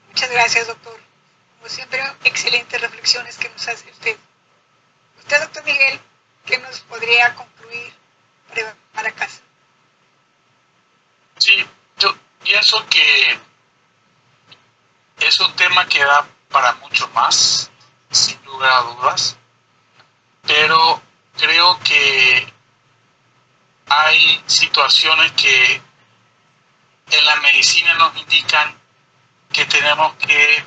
Muchas gracias, doctor. Como siempre, excelentes reflexiones que nos hace usted. Usted, doctor Miguel. ¿qué nos podría concluir para casa? Sí, yo pienso que es un tema que da para mucho más, sin lugar a dudas, pero creo que hay situaciones que en la medicina nos indican que tenemos que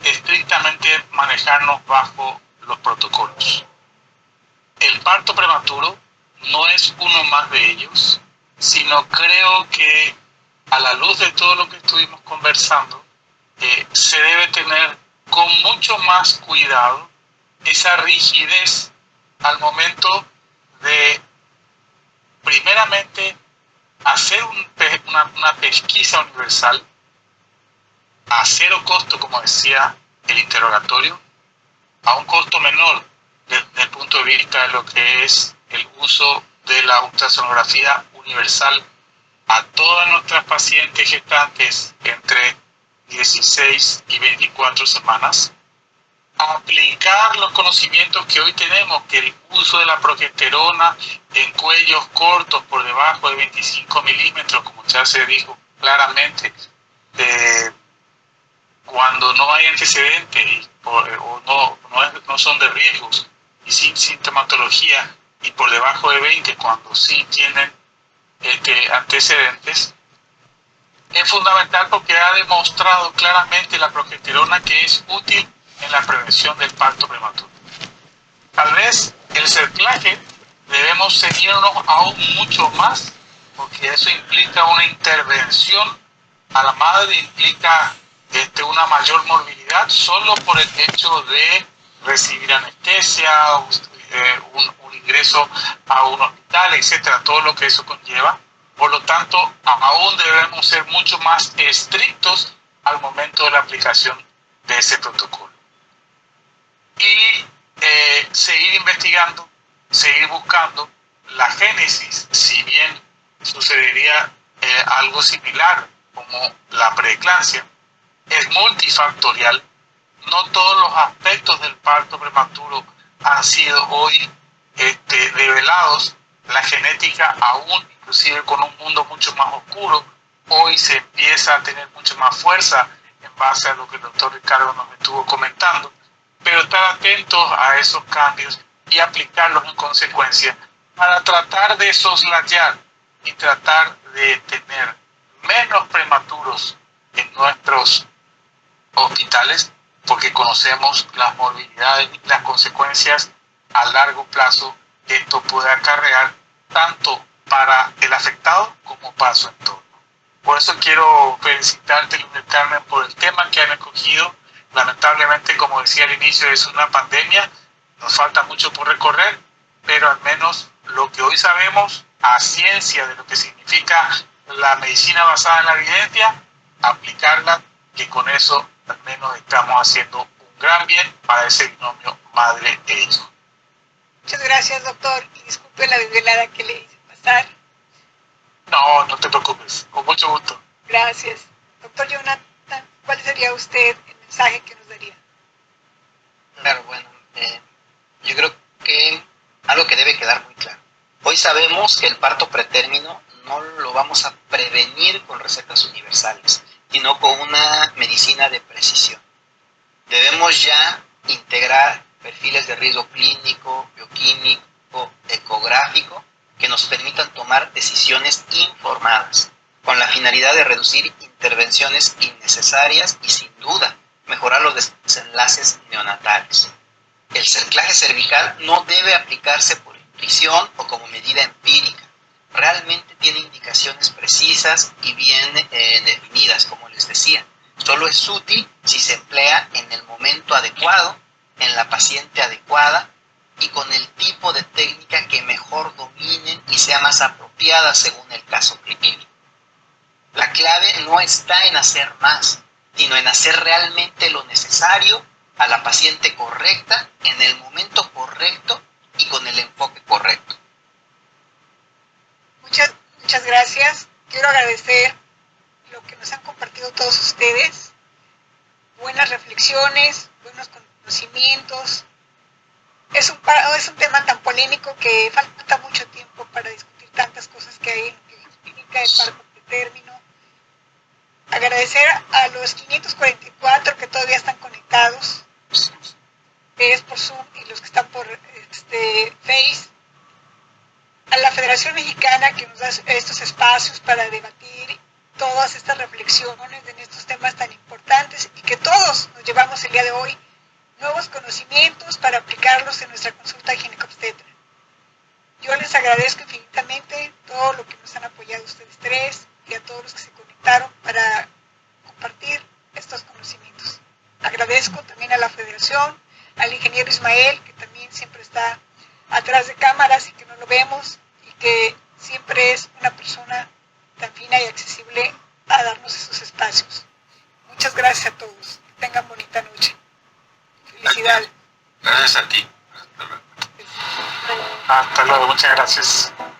estrictamente manejarnos bajo los protocolos. El parto prematuro no es uno más de ellos, sino creo que a la luz de todo lo que estuvimos conversando, se debe tener con mucho más cuidado esa rigidez al momento de, primeramente, hacer una pesquisa universal a cero costo, como decía el interrogatorio, a un costo menor desde el punto de vista de lo que es el uso de la ultrasonografía universal a todas nuestras pacientes gestantes entre 16 y 24 semanas, aplicar los conocimientos que hoy tenemos, que el uso de la progesterona en cuellos cortos por debajo de 25 milímetros, como ya se dijo claramente, cuando no hay antecedentes o no son de riesgos y sin sintomatología, y por debajo de 20 cuando sí tienen antecedentes, es fundamental porque ha demostrado claramente la progesterona que es útil en la prevención del parto prematuro. Tal vez el cerclaje debemos seguirnos aún mucho más, porque eso implica una intervención a la madre, implica una mayor morbilidad solo por el hecho de recibir anestesia, un ingreso a un hospital, etcétera, todo lo que eso conlleva. Por lo tanto, aún debemos ser mucho más estrictos al momento de la aplicación de ese protocolo. Y seguir investigando, seguir buscando la génesis, si bien sucedería algo similar como la preeclampsia, es multifactorial. No todos los aspectos del parto prematuro han sido hoy revelados. La genética aún, inclusive con un mundo mucho más oscuro, hoy se empieza a tener mucho más fuerza en base a lo que el doctor Ricardo nos estuvo comentando, pero estar atentos a esos cambios y aplicarlos en consecuencia para tratar de soslayar y tratar de tener menos prematuros en nuestros hospitales, porque conocemos las morbilidades y las consecuencias a largo plazo que esto puede acarrear tanto para el afectado como para su entorno. Por eso quiero felicitarte, Luna Carmen, por el tema que han escogido. Lamentablemente, como decía al inicio, es una pandemia, nos falta mucho por recorrer, pero al menos lo que hoy sabemos a ciencia de lo que significa la medicina basada en la evidencia, aplicarla, que con eso al menos estamos haciendo un gran bien para ese binomio madre e hijo. Muchas gracias, doctor, y disculpe la desvelada que le hice pasar. No, no te preocupes, con mucho gusto. Gracias. Doctor Jonathan, ¿cuál sería usted el mensaje que nos daría? Claro, bueno, yo creo que algo que debe quedar muy claro. Hoy sabemos que el parto pretérmino no lo vamos a prevenir con recetas universales, sino con una medicina de precisión. Debemos ya integrar perfiles de riesgo clínico, bioquímico, ecográfico, que nos permitan tomar decisiones informadas, con la finalidad de reducir intervenciones innecesarias y, sin duda, mejorar los desenlaces neonatales. El cerclaje cervical no debe aplicarse por intuición o como medida empírica. Realmente tiene indicaciones precisas y bien definidas, como les decía. Solo es útil si se emplea en el momento adecuado, en la paciente adecuada y con el tipo de técnica que mejor dominen y sea más apropiada según el caso clínico. La clave no está en hacer más, sino en hacer realmente lo necesario a la paciente correcta, en el momento correcto y con el enfoque correcto. Muchas gracias. Quiero agradecer lo que nos han compartido todos ustedes. Buenas reflexiones, buenos conocimientos, es un tema tan polémico que falta mucho tiempo para discutir tantas cosas que hay en lo que significa el parto pretérmino. Agradecer a los 544 que todavía están conectados, que es por Zoom, y los que están por Face, a la Federación Mexicana que nos da estos espacios para debatir todas estas reflexiones en estos temas tan importantes y que todos nos llevamos el día de hoy nuevos conocimientos para aplicarlos en nuestra consulta ginecobstetra. Yo les agradezco infinitamente todo lo que nos han apoyado ustedes tres y a todos los que se conectaron para compartir estos conocimientos. Agradezco también a la Federación, al ingeniero Ismael, que también siempre está atrás de cámaras y que no lo vemos y que siempre es una persona tan fina y accesible a darnos esos espacios. Muchas gracias a todos. Que tengan bonita noche. Felicidades. Gracias a ti. Hasta luego, muchas gracias.